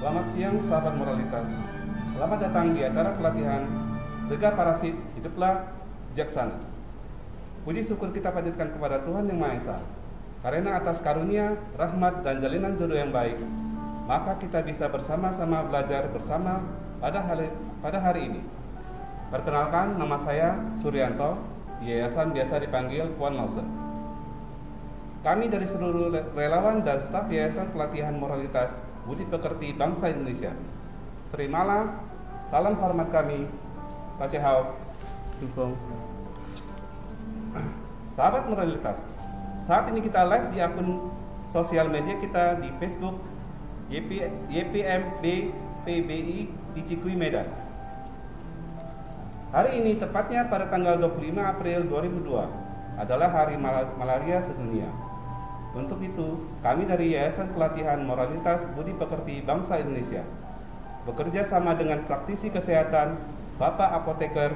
Selamat siang sahabat moralitas. Selamat datang di acara pelatihan Cegah Parasit, Hiduplah Bijaksana. Puji syukur kita panjatkan kepada Tuhan Yang Maha Esa. Karena atas karunia, rahmat, dan jalinan jodoh yang baik, maka kita bisa bersama-sama belajar bersama pada hari ini. Perkenalkan, nama saya Suryanto, di yayasan biasa dipanggil Puan Lause. Kami dari seluruh relawan dan staf Yayasan Pelatihan Moralitas Budi Pekerti Bangsa Indonesia. Terimalah salam hormat kami, Pacehau, Sungkong. Sahabat moralitas, saat ini kita live di akun sosial media kita di Facebook YPMB PBI di Cikui, Medan. Hari ini tepatnya pada tanggal 25 April 2002 adalah Hari Malaria Sedunia. Untuk itu, kami dari Yayasan Pelatihan Moralitas Budi Pekerti Bangsa Indonesia bekerja sama dengan praktisi kesehatan Bapak Apoteker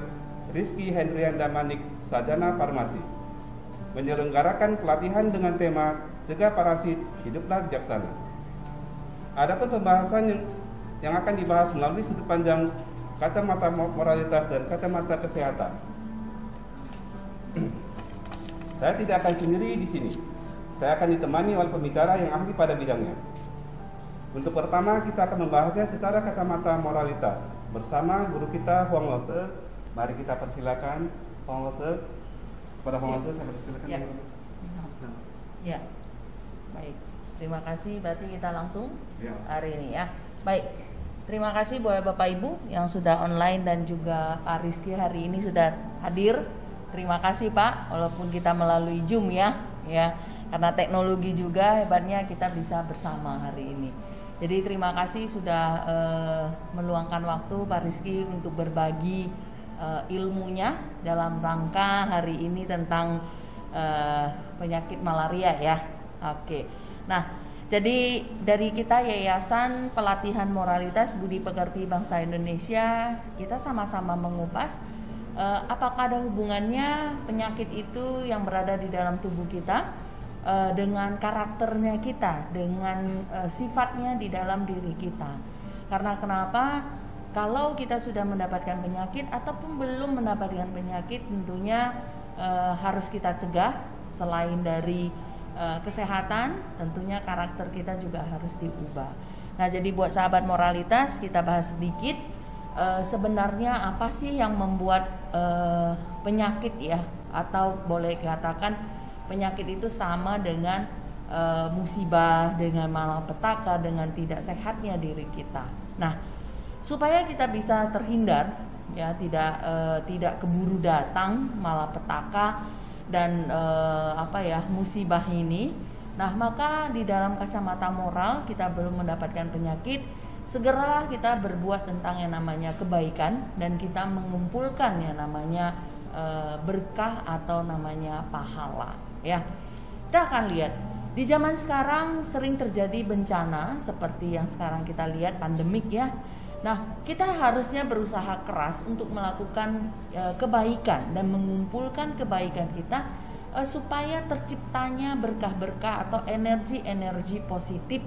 Rizky Hendrian Damanik, Sarjana Farmasi, menyelenggarakan pelatihan dengan tema Cegah Parasit, Hiduplah Bijaksana. Adapun pembahasan yang akan dibahas melalui sudut pandang kacamata moralitas dan kacamata kesehatan. Saya tidak akan sendiri di sini. Saya akan ditemani oleh pembicara yang ahli pada bidangnya. Untuk pertama, kita akan membahasnya secara kacamata moralitas bersama guru kita Huang Lause. Mari kita persilakan Huang Lause. Kepada Huang Lause, saya persilakan. Ya, baik. Terima kasih. Berarti kita langsung hari ini ya. Baik. Terima kasih buat Bapak Ibu yang sudah online dan juga Pak Rizky hari ini sudah hadir. Terima kasih Pak, walaupun kita melalui Zoom ya. Karena teknologi juga hebatnya kita bisa bersama hari ini. Jadi terima kasih sudah meluangkan waktu Pak Rizky untuk berbagi ilmunya dalam rangka hari ini tentang penyakit malaria ya. Oke. Nah, jadi dari kita Yayasan Pelatihan Moralitas Budi Pekerti Bangsa Indonesia, kita sama-sama mengupas apakah ada hubungannya penyakit itu yang berada di dalam tubuh kita dengan karakternya kita, dengan sifatnya di dalam diri kita. Karena kenapa? Kalau kita sudah mendapatkan penyakit ataupun belum mendapatkan penyakit, tentunya harus kita cegah. Selain dari kesehatan, tentunya karakter kita juga harus diubah. Nah, jadi buat sahabat moralitas, kita bahas sedikit sebenarnya apa sih yang membuat penyakit ya, atau boleh katakan penyakit itu sama dengan musibah, dengan malapetaka, dengan tidak sehatnya diri kita. Nah, supaya kita bisa terhindar ya, tidak keburu datang malapetaka dan musibah ini. Nah, maka di dalam kacamata moral kita belum mendapatkan penyakit, segeralah kita berbuat tentang yang namanya kebaikan dan kita mengumpulkan yang namanya berkah atau namanya pahala ya. Kita akan lihat di zaman sekarang sering terjadi bencana seperti yang sekarang kita lihat, pandemik ya. Nah, kita harusnya berusaha keras untuk melakukan kebaikan dan mengumpulkan kebaikan kita supaya terciptanya berkah-berkah atau energi-energi positif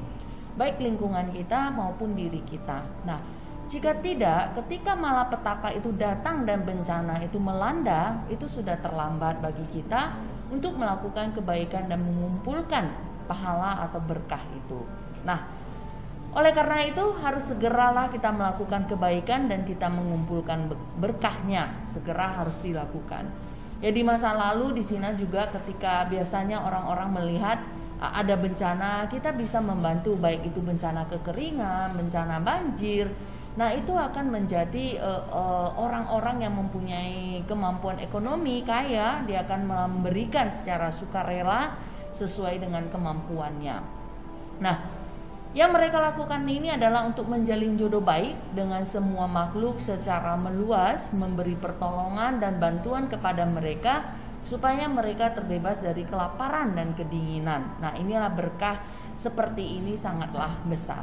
baik lingkungan kita maupun diri kita. Nah, jika tidak, ketika malapetaka itu datang dan bencana itu melanda, itu sudah terlambat bagi kita untuk melakukan kebaikan dan mengumpulkan pahala atau berkah itu. Nah, oleh karena itu harus segeralah kita melakukan kebaikan dan kita mengumpulkan berkahnya, segera harus dilakukan. Ya, di masa lalu di Cina juga ketika biasanya orang-orang melihat ada bencana, kita bisa membantu, baik itu bencana kekeringan, bencana banjir. Nah, itu akan menjadi orang-orang yang mempunyai kemampuan ekonomi kaya, dia akan memberikan secara sukarela sesuai dengan kemampuannya. Nah, yang mereka lakukan ini adalah untuk menjalin jodoh baik dengan semua makhluk secara meluas, memberi pertolongan dan bantuan kepada mereka supaya mereka terbebas dari kelaparan dan kedinginan. Nah, inilah berkah seperti ini sangatlah besar.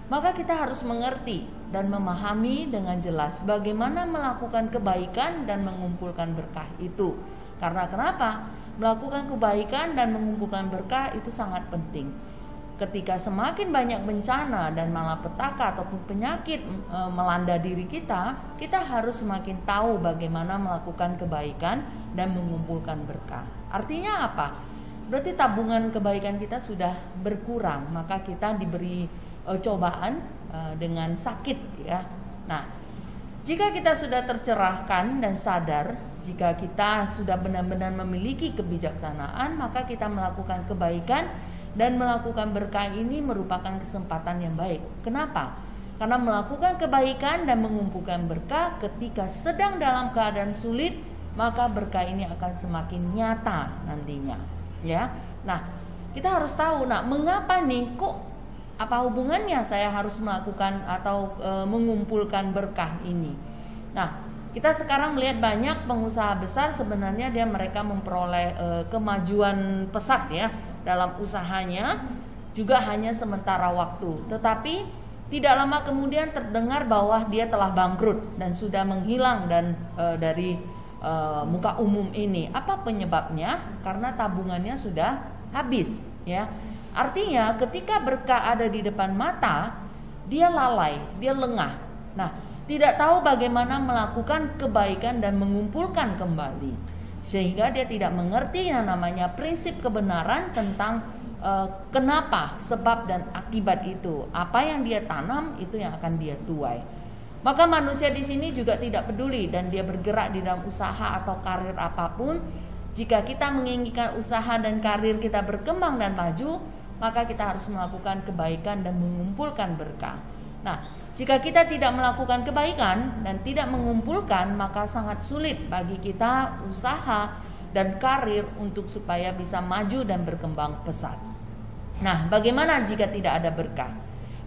Maka kita harus mengerti dan memahami dengan jelas bagaimana melakukan kebaikan dan mengumpulkan berkah itu. Karena kenapa? Melakukan kebaikan dan mengumpulkan berkah itu sangat penting. ketika semakin banyak bencana dan malapetaka ataupun penyakit melanda diri kita, kita harus semakin tahu bagaimana melakukan kebaikan dan mengumpulkan berkah. Artinya apa? Berarti tabungan kebaikan kita sudah berkurang, maka kita diberi cobaan dengan sakit, ya. Nah, jika kita sudah tercerahkan dan sadar, jika kita sudah benar-benar memiliki kebijaksanaan, maka kita melakukan kebaikan dan melakukan berkah ini merupakan kesempatan yang baik. Kenapa? Karena melakukan kebaikan dan mengumpulkan berkah ketika sedang dalam keadaan sulit, maka berkah ini akan semakin nyata nantinya, ya. Nah, kita harus tahu, mengapa nih kok, apa hubungannya saya harus melakukan atau mengumpulkan berkah ini? Nah, kita sekarang melihat banyak pengusaha besar sebenarnya mereka memperoleh kemajuan pesat, ya, dalam usahanya, juga hanya sementara waktu. Tetapi tidak lama kemudian terdengar bahwa dia telah bangkrut dan sudah menghilang dari muka umum ini. Apa penyebabnya? Karena tabungannya sudah habis, ya. Artinya ketika berkah ada di depan mata, dia lalai, dia lengah. Nah, tidak tahu bagaimana melakukan kebaikan dan mengumpulkan kembali. Sehingga dia tidak mengerti yang namanya prinsip kebenaran tentang kenapa, sebab dan akibat itu. Apa yang dia tanam itu yang akan dia tuai. Maka manusia di sini juga tidak peduli dan dia bergerak di dalam usaha atau karir apapun. Jika kita menginginkan usaha dan karir kita berkembang dan maju, maka kita harus melakukan kebaikan dan mengumpulkan berkah. Nah, jika kita tidak melakukan kebaikan dan tidak mengumpulkan, maka sangat sulit bagi kita usaha dan karir untuk supaya bisa maju dan berkembang pesat. Nah, bagaimana jika tidak ada berkah?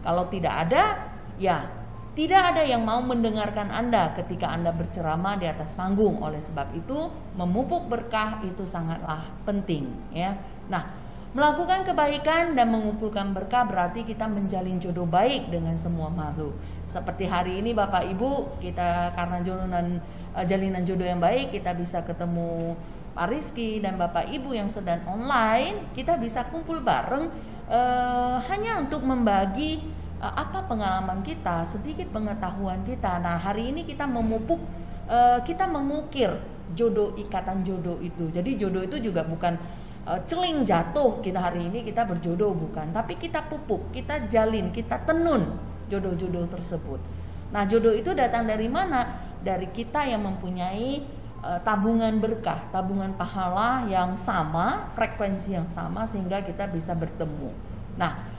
Kalau tidak ada, ya tidak ada yang mau mendengarkan Anda ketika Anda berceramah di atas panggung. Oleh sebab itu, memupuk berkah itu sangatlah penting, ya. Nah, melakukan kebaikan dan mengumpulkan berkah berarti kita menjalin jodoh baik dengan semua makhluk. Seperti hari ini Bapak Ibu, kita karena jalinan jodoh yang baik, kita bisa ketemu Pak Rizky dan Bapak Ibu yang sedang online. Kita bisa kumpul bareng hanya untuk membagi apa pengalaman kita, sedikit pengetahuan kita. Nah, hari ini kita memupuk, kita mengukir jodoh, ikatan jodoh itu. Jadi jodoh itu juga bukan celing jatuh kita hari ini kita berjodoh, bukan, tapi kita pupuk, kita jalin, kita tenun jodoh-jodoh tersebut. Nah, jodoh itu datang dari mana? Dari kita yang mempunyai tabungan berkah, tabungan pahala yang sama, frekuensi yang sama, sehingga kita bisa bertemu. Nah,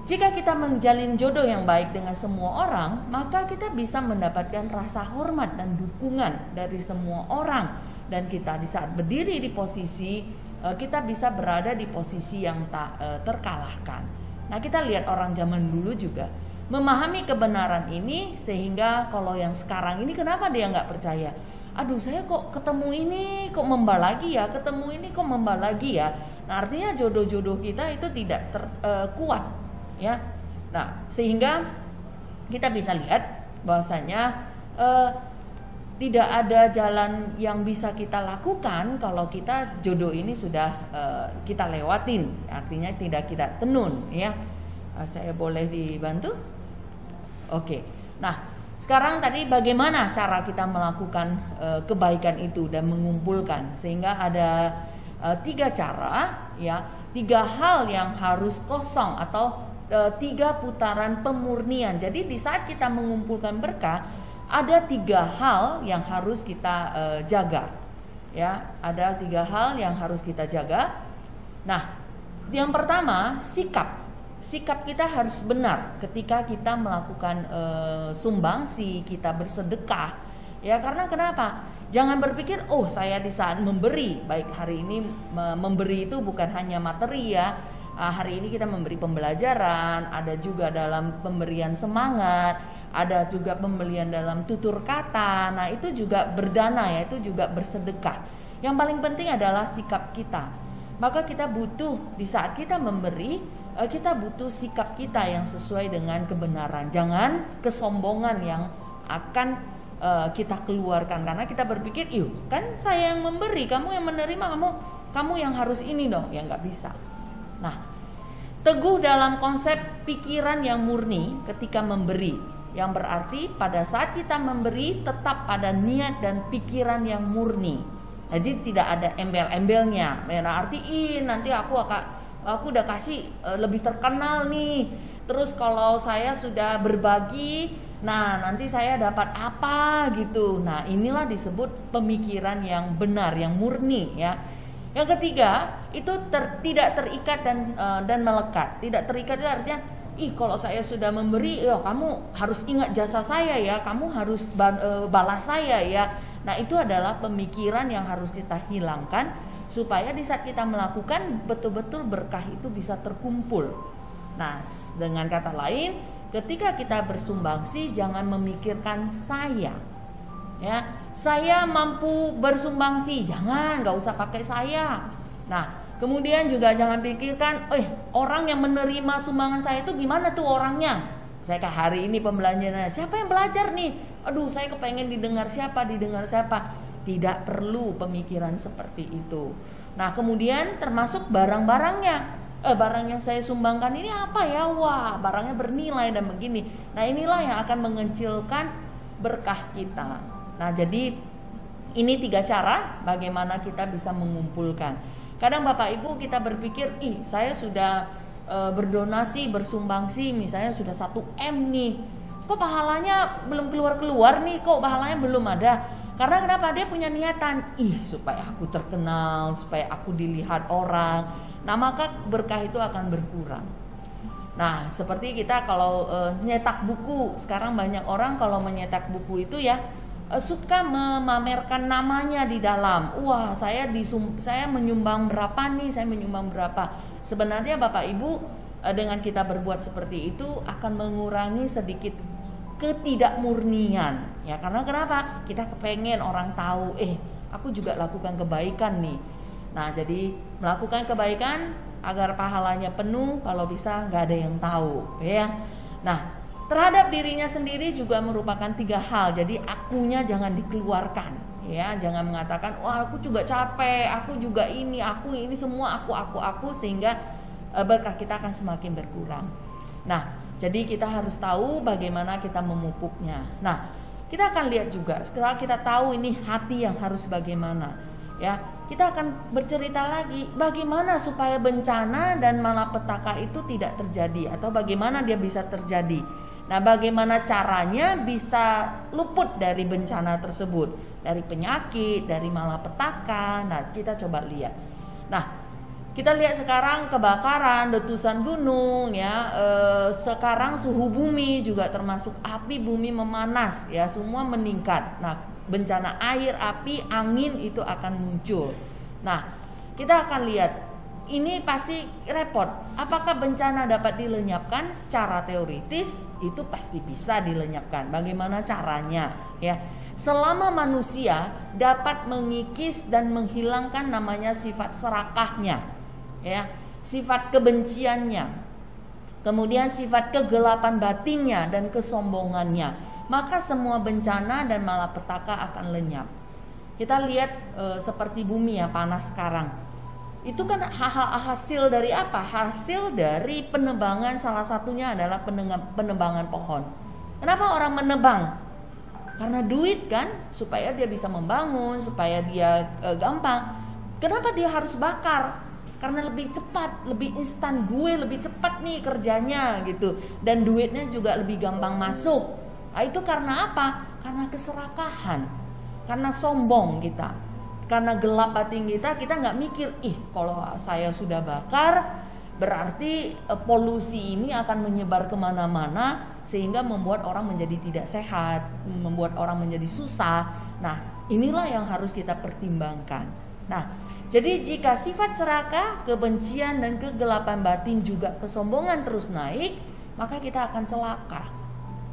jika kita menjalin jodoh yang baik dengan semua orang, maka kita bisa mendapatkan rasa hormat dan dukungan dari semua orang. Dan kita di saat berdiri di posisi, kita bisa berada di posisi yang tak terkalahkan. Nah, kita lihat orang zaman dulu juga memahami kebenaran ini, sehingga kalau yang sekarang ini kenapa dia nggak percaya? Aduh, saya kok ketemu ini kok membal lagi ya, ketemu ini kok membal lagi ya. Nah, artinya jodoh-jodoh kita itu tidak kuat, ya. Nah, sehingga kita bisa lihat bahwasanya tidak ada jalan yang bisa kita lakukan kalau kita jodoh ini sudah kita lewatin, artinya tidak kita tenun, ya. Saya boleh dibantu? Oke. Nah, sekarang tadi bagaimana cara kita melakukan kebaikan itu dan mengumpulkan, sehingga ada 3 cara, ya, 3 hal yang harus kosong atau 3 putaran pemurnian. Jadi di saat kita mengumpulkan berkah, ada 3 hal yang harus kita jaga, ya. Ada 3 hal yang harus kita jaga. Nah, yang pertama, sikap kita harus benar ketika kita melakukan sumbangsi, kita bersedekah, ya. Karena kenapa? Jangan berpikir, oh, saya di saat memberi, baik hari ini memberi itu bukan hanya materi, ya. Hari ini kita memberi pembelajaran, ada juga dalam pemberian semangat, ada juga pembelian dalam tutur kata. Nah, itu juga berdana, ya, itu juga bersedekah. Yang paling penting adalah sikap kita. Maka kita butuh di saat kita memberi, kita butuh sikap kita yang sesuai dengan kebenaran. Jangan kesombongan yang akan kita keluarkan, karena kita berpikir, "Yuk, kan saya yang memberi, kamu yang menerima, kamu yang harus ini dong." Ya nggak bisa. Nah, Teguh dalam konsep pikiran yang murni ketika memberi, yang berarti pada saat kita memberi tetap pada niat dan pikiran yang murni. Jadi tidak ada embel-embelnya. Berarti nanti aku udah kasih lebih terkenal nih. Terus kalau saya sudah berbagi, nah nanti saya dapat apa gitu. Nah inilah disebut pemikiran yang benar, yang murni ya. Yang ketiga itu tidak terikat dan melekat. Tidak terikat itu artinya, kalau saya sudah memberi, kamu harus ingat jasa saya ya, kamu harus balas saya ya. Nah itu adalah pemikiran yang harus kita hilangkan supaya di saat kita melakukan betul-betul berkah itu bisa terkumpul. Nah dengan kata lain, ketika kita bersumbangsi jangan memikirkan saya. Ya, saya mampu bersumbangsi, nggak usah pakai saya. Nah, kemudian juga jangan pikirkan, orang yang menerima sumbangan saya itu gimana tuh orangnya? Saya kayak hari ini pembelajarannya, siapa yang belajar nih? Aduh, saya kepengen didengar siapa. Tidak perlu pemikiran seperti itu. Nah, kemudian termasuk barang-barangnya. Barang yang saya sumbangkan ini apa ya? Wah, barangnya bernilai dan begini. Nah, inilah yang akan mengecilkan berkah kita. Nah jadi ini 3 cara bagaimana kita bisa mengumpulkan. Kadang Bapak Ibu kita berpikir, saya sudah berdonasi, bersumbangsi misalnya sudah 1M nih, kok pahalanya belum keluar nih, kok pahalanya belum ada. Karena kenapa? Dia punya niatan, supaya aku terkenal, supaya aku dilihat orang. Nah maka berkah itu akan berkurang. Nah seperti kita kalau nyetak buku, sekarang banyak orang kalau menyetak buku itu ya suka memamerkan namanya di dalam. Wah, saya menyumbang berapa nih, saya menyumbang berapa. Sebenarnya Bapak Ibu dengan kita berbuat seperti itu akan mengurangi sedikit ketidakmurnian. Ya, karena kenapa? Kita kepengen orang tahu, aku juga lakukan kebaikan nih. Nah, jadi melakukan kebaikan agar pahalanya penuh, kalau bisa nggak ada yang tahu, ya. Nah, terhadap dirinya sendiri juga merupakan 3 hal. Jadi akunya jangan dikeluarkan, ya. Jangan mengatakan, wah aku juga capek, aku juga ini semua aku, sehingga berkah kita akan semakin berkurang. Nah, jadi kita harus tahu bagaimana kita memupuknya. Nah, kita akan lihat juga setelah kita tahu ini hati yang harus bagaimana, ya. Kita akan bercerita lagi bagaimana supaya bencana dan malapetaka itu tidak terjadi, atau bagaimana dia bisa terjadi. Nah, bagaimana caranya bisa luput dari bencana tersebut, dari penyakit, dari malapetaka. Nah, kita coba lihat. Nah, kita lihat sekarang kebakaran, letusan gunung, ya. Sekarang suhu bumi juga termasuk api bumi memanas, ya, semua meningkat. Nah, bencana air, api, angin itu akan muncul. Nah, kita akan lihat. Ini pasti repot. Apakah bencana dapat dilenyapkan? Secara teoritis itu pasti bisa dilenyapkan. Bagaimana caranya? Ya, selama manusia dapat mengikis dan menghilangkan namanya sifat serakahnya, ya, sifat kebenciannya, kemudian sifat kegelapan batinnya dan kesombongannya, maka semua bencana dan malapetaka akan lenyap. Kita lihat seperti bumi ya panas sekarang. Itu kan hasil dari apa? Hasil dari penebangan, salah satunya adalah penebangan pohon. Kenapa orang menebang? Karena duit kan, supaya dia bisa membangun, supaya dia gampang. Kenapa dia harus bakar? Karena lebih cepat, lebih instan, gue lebih cepat nih kerjanya gitu. Dan duitnya juga lebih gampang masuk. Nah, itu karena apa? Karena keserakahan, karena sombong kita. Karena gelap batin kita nggak mikir, kalau saya sudah bakar, berarti polusi ini akan menyebar kemana-mana, sehingga membuat orang menjadi tidak sehat, membuat orang menjadi susah. Nah, inilah yang harus kita pertimbangkan. Nah, jadi jika sifat serakah, kebencian dan kegelapan batin juga kesombongan terus naik, maka kita akan celaka.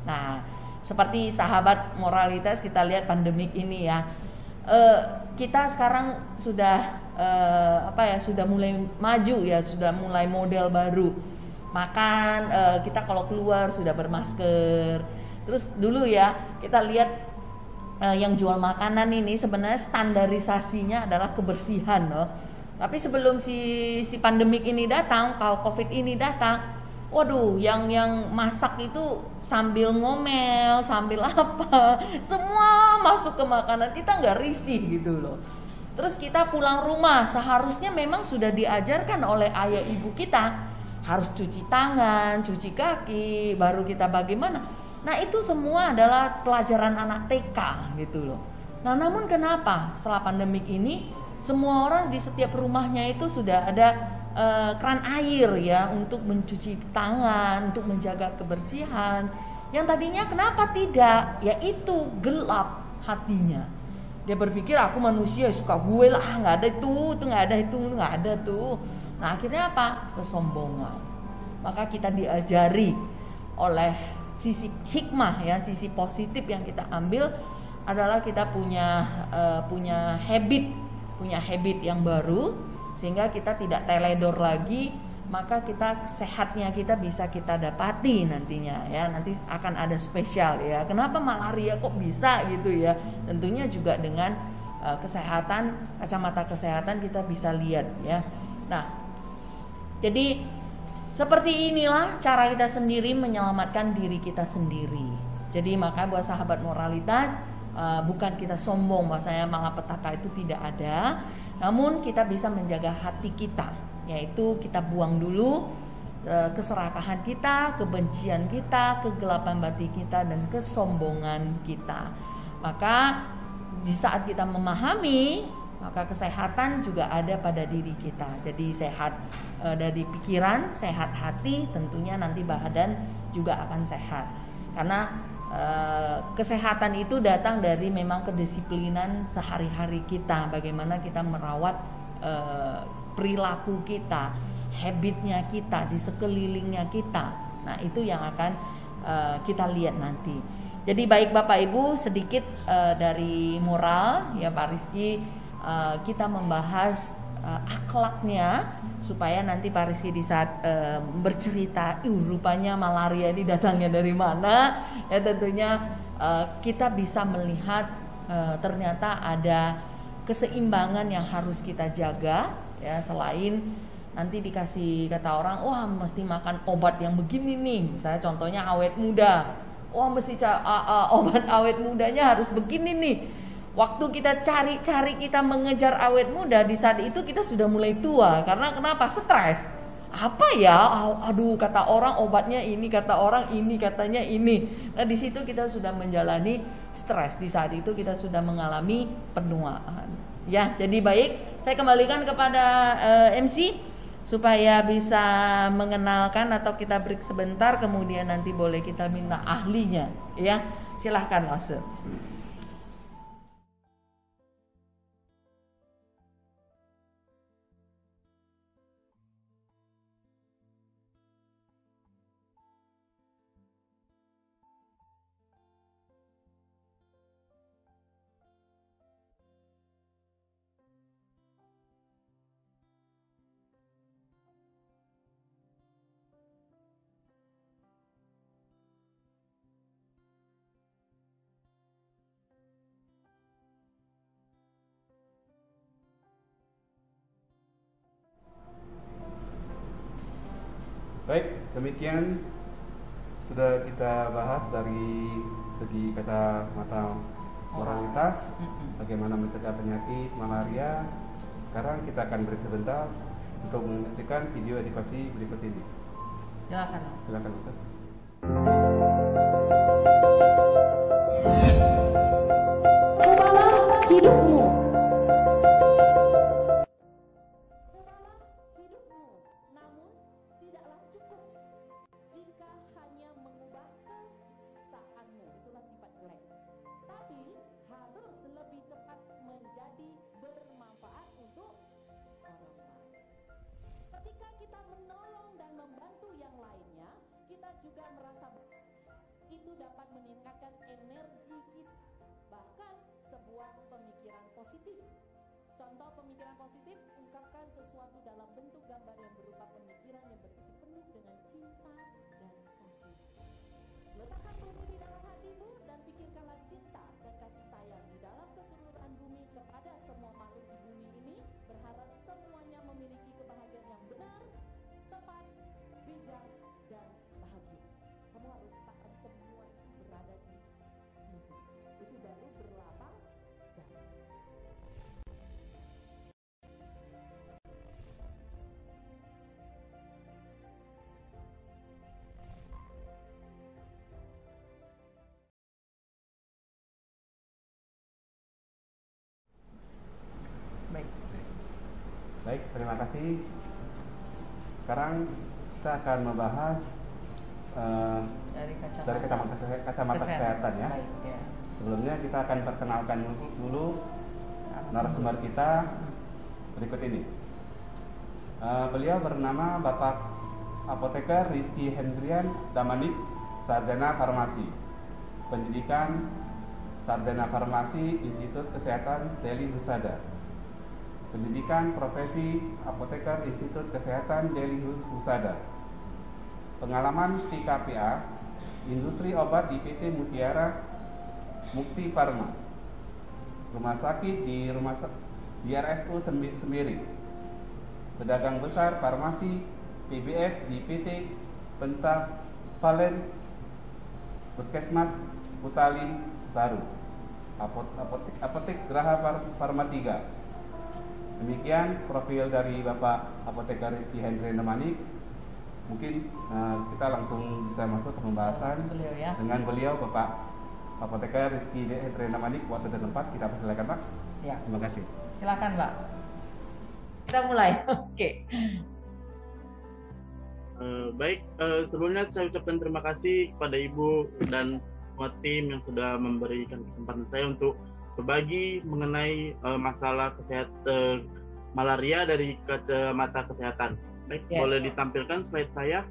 Nah, seperti sahabat moralitas, kita lihat pandemik ini ya. Kita sekarang sudah sudah mulai maju ya, sudah mulai model baru. Makan, kita kalau keluar sudah bermasker. Terus dulu ya kita lihat yang jual makanan ini sebenarnya standarisasinya adalah kebersihan loh. Tapi sebelum si pandemik ini datang, kalau COVID ini datang, waduh, yang masak itu sambil ngomel, sambil apa, semua masuk ke makanan, kita nggak risih gitu loh. Terus kita pulang rumah, seharusnya memang sudah diajarkan oleh ayah ibu kita, harus cuci tangan, cuci kaki, baru kita bagaimana. Nah itu semua adalah pelajaran anak TK gitu loh. Nah namun kenapa setelah pandemik ini, semua orang di setiap rumahnya itu sudah ada keran air ya untuk mencuci tangan, untuk menjaga kebersihan. Yang tadinya kenapa tidak? Yaitu gelap hatinya. Dia berpikir aku manusia suka gue lah, nggak ada itu nggak ada itu nggak ada tuh. Nah akhirnya apa? Kesombongan. Maka kita diajari oleh sisi hikmah ya, sisi positif yang kita ambil adalah kita punya habit yang baru, sehingga kita tidak teledor lagi, maka sehatnya kita bisa kita dapati nantinya ya. Nanti akan ada spesial ya. Kenapa malaria kok bisa gitu ya? Tentunya juga dengan kesehatan, kacamata kesehatan kita bisa lihat ya. Nah, jadi seperti inilah cara kita sendiri menyelamatkan diri kita sendiri. Jadi maka buat sahabat moralitas, bukan kita sombong bahwasanya malapetaka itu tidak ada, namun kita bisa menjaga hati kita, yaitu kita buang dulu keserakahan kita, kebencian kita, kegelapan batin kita, dan kesombongan kita. Maka di saat kita memahami, maka kesehatan juga ada pada diri kita. Jadi sehat dari pikiran, sehat hati, tentunya nanti badan juga akan sehat. Karena kesehatan itu datang dari memang kedisiplinan sehari-hari kita, bagaimana kita merawat perilaku kita, habitnya kita di sekelilingnya kita. Nah itu yang akan kita lihat nanti. Jadi baik Bapak Ibu, sedikit dari moral ya Pak Rizky, kita membahas akhlaknya supaya nanti Pak Rizky di saat bercerita, rupanya malaria ini datangnya dari mana, ya tentunya kita bisa melihat ternyata ada keseimbangan yang harus kita jaga ya. Selain nanti dikasih kata orang, wah mesti makan obat yang begini nih, misalnya contohnya awet muda, wah mesti obat awet mudanya harus begini nih. Waktu kita cari-cari, kita mengejar awet muda, di saat itu kita sudah mulai tua. Karena kenapa? Stres. Apa ya? Aduh, kata orang obatnya ini, kata orang ini, katanya ini. Nah, di situ kita sudah menjalani stres. Di saat itu kita sudah mengalami penuaan. Ya, jadi baik. Saya kembalikan kepada MC supaya bisa mengenalkan, atau kita break sebentar, kemudian nanti boleh kita minta ahlinya. Ya, silahkan Mas. Baik, demikian sudah kita bahas dari segi kacamata moralitas, bagaimana mencegah penyakit malaria. Sekarang kita akan break sebentar untuk menyaksikan video edukasi berikut ini. Silakan Mas. Silakan Mas. Ubahlah hidupmu. Juga merasa itu dapat meningkatkan energi kita, bahkan sebuah pemikiran positif. Contoh pemikiran positif, ungkapkan sesuatu dalam bentuk gambar yang berupa pemikiran yang berisi penuh dengan cinta dan kasih. Letakkan bumi di dalam hatimu dan pikirkanlah cinta dan kasih sayang di dalam keseluruhan bumi kepada semua makhluk di bumi ini, berharap semuanya terima kasih. Sekarang kita akan membahas dari kacamata kesehatan ya. Baik, ya. Sebelumnya kita akan perkenalkan dulu narasumber kita berikut ini. Beliau bernama Bapak Apoteker Rizky Hendrian Damanik, Sarjana Farmasi, pendidikan Sarjana Farmasi Institut Kesehatan Deli Husada, pendidikan profesi Apoteker Institut Kesehatan Deli Husada, pengalaman di KPA industri obat di PT Mutiara Mukti Pharma, rumah sakit di RSU Sembiring, pedagang besar farmasi PBF di PT Penta Valen, Puskesmas Putali Baru, Apotek Graha Farma 3. Demikian profil dari Bapak Apoteker Rizky Hendrian Damanik. Mungkin kita langsung bisa masuk ke pembahasan dengan beliau, Bapak Apoteker Rizky Hendrian Damanik. Waktu dan tempat kita persilakan, Pak. Ya. Terima kasih. Silakan, Pak. Kita mulai. Oke. Baik, sebelumnya saya ucapkan terima kasih kepada Ibu dan semua tim yang sudah memberikan kesempatan saya untuk berbagi mengenai masalah kesehatan malaria dari kacamata kesehatan. Baik, yes. Boleh ditampilkan slide saya?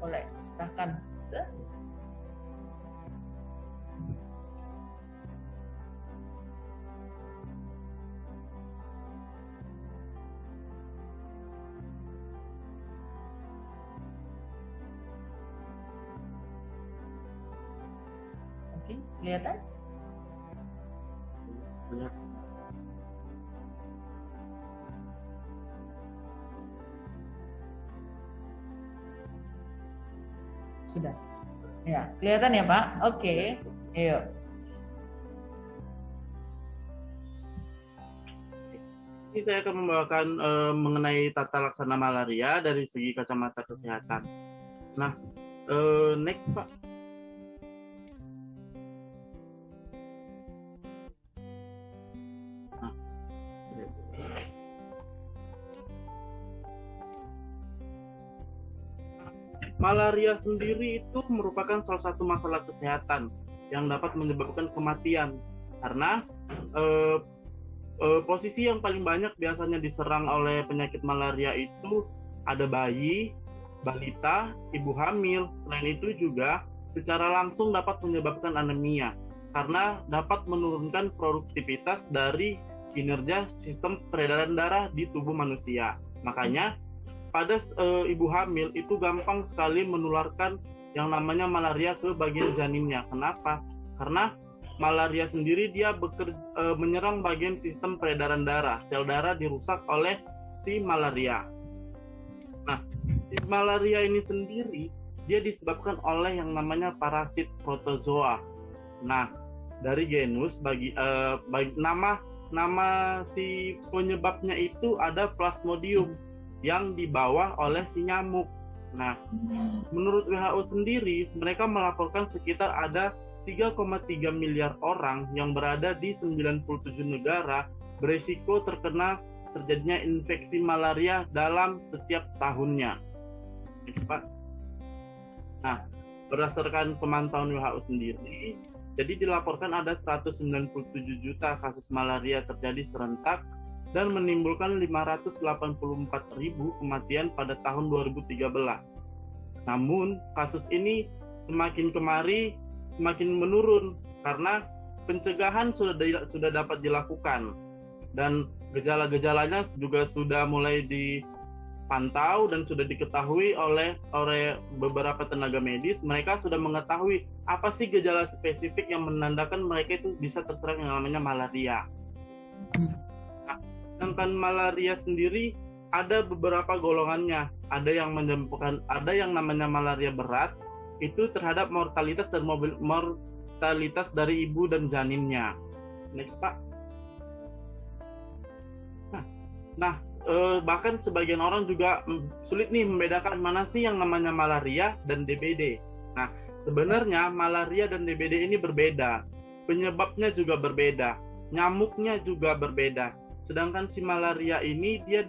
Boleh, silakan. Kelihatan? Lihat. Sudah. Ya, kelihatan ya, Pak? Oke. Yuk. Ini saya akan membawakan mengenai tata laksana malaria dari segi kacamata kesehatan. Nah, next, Pak. Malaria sendiri itu merupakan salah satu masalah kesehatan yang dapat menyebabkan kematian karena posisi yang paling banyak biasanya diserang oleh penyakit malaria itu ada bayi, balita, ibu hamil. Selain itu juga secara langsung dapat menyebabkan anemia karena dapat menurunkan produktivitas dari kinerja sistem peredaran darah di tubuh manusia. Makanya pada ibu hamil itu gampang sekali menularkan yang namanya malaria ke bagian janinnya. Kenapa? Karena malaria sendiri dia menyerang bagian sistem peredaran darah. Sel darah dirusak oleh si malaria. Nah, si malaria ini sendiri dia disebabkan oleh yang namanya parasit protozoa. Nah, dari genus nama si penyebabnya itu ada Plasmodium yang dibawa oleh si nyamuk. Nah, menurut WHO sendiri, mereka melaporkan sekitar ada 3,3 miliar orang yang berada di 97 negara beresiko terjadinya infeksi malaria dalam setiap tahunnya. Pak. Nah, berdasarkan pemantauan WHO sendiri, jadi dilaporkan ada 197 juta kasus malaria terjadi serentak dan menimbulkan 584.000 kematian pada tahun 2013. Namun, kasus ini semakin kemari semakin menurun karena pencegahan sudah dapat dilakukan dan gejala-gejalanya juga sudah mulai dipantau dan sudah diketahui oleh beberapa tenaga medis. Mereka sudah mengetahui apa sih gejala spesifik yang menandakan mereka itu bisa terserang yang namanya malaria. Sedangkan malaria sendiri ada beberapa golongannya. Ada yang namanya malaria berat, itu terhadap mortalitas dan mortalitas dari ibu dan janinnya. Next, Pak. Nah, bahkan sebagian orang juga sulit nih membedakan mana sih yang namanya malaria dan DBD. Nah, sebenarnya malaria dan DBD ini berbeda. Penyebabnya juga berbeda. Nyamuknya juga berbeda. Sedangkan si malaria ini dia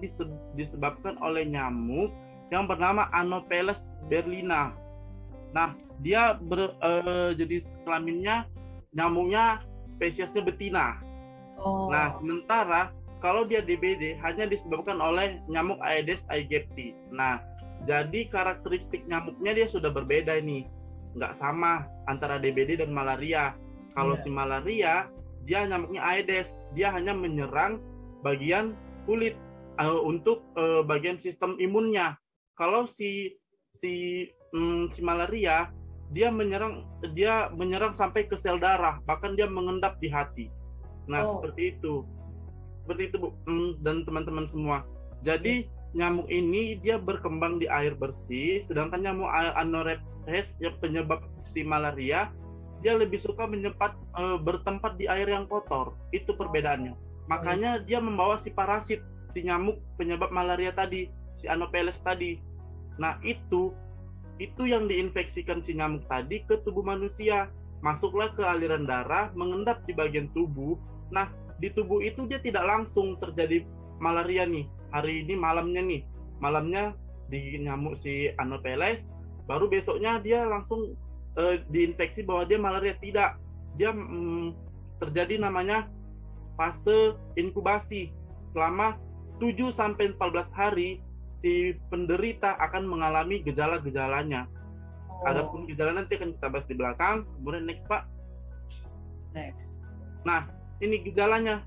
disebabkan oleh nyamuk yang bernama Anopheles berlina. Nah, dia jadi kelaminnya nyamuknya spesiesnya betina. Nah, sementara kalau dia DBD hanya disebabkan oleh nyamuk Aedes aegypti. Nah, jadi karakteristik nyamuknya dia sudah berbeda ini. Nggak sama antara DBD dan malaria. Kalau si malaria, dia nyamuknya Aedes. Dia hanya menyerang bagian kulit untuk bagian sistem imunnya. Kalau si malaria, dia menyerang sampai ke sel darah, bahkan dia mengendap di hati. Nah, seperti itu Bu, dan teman-teman semua. Jadi nyamuk ini dia berkembang di air bersih, sedangkan nyamuk Anorhexis yang penyebab si malaria, dia lebih suka bertempat di air yang kotor. Itu perbedaannya. Makanya dia membawa si parasit, si nyamuk penyebab malaria tadi, si Anopheles tadi. Nah, itu yang diinfeksikan si nyamuk tadi ke tubuh manusia. Masuklah ke aliran darah, mengendap di bagian tubuh. Nah, di tubuh itu dia tidak langsung terjadi malaria nih. Hari ini malamnya di nyamuk si Anopheles, baru besoknya dia langsung diinfeksi bahwa dia malaria. Tidak, dia terjadi namanya fase inkubasi. Selama 7-14 hari si penderita akan mengalami gejala-gejalanya. Adapun gejala nanti akan kita bahas di belakang. Kemudian next Pak. Next. Nah, ini gejalanya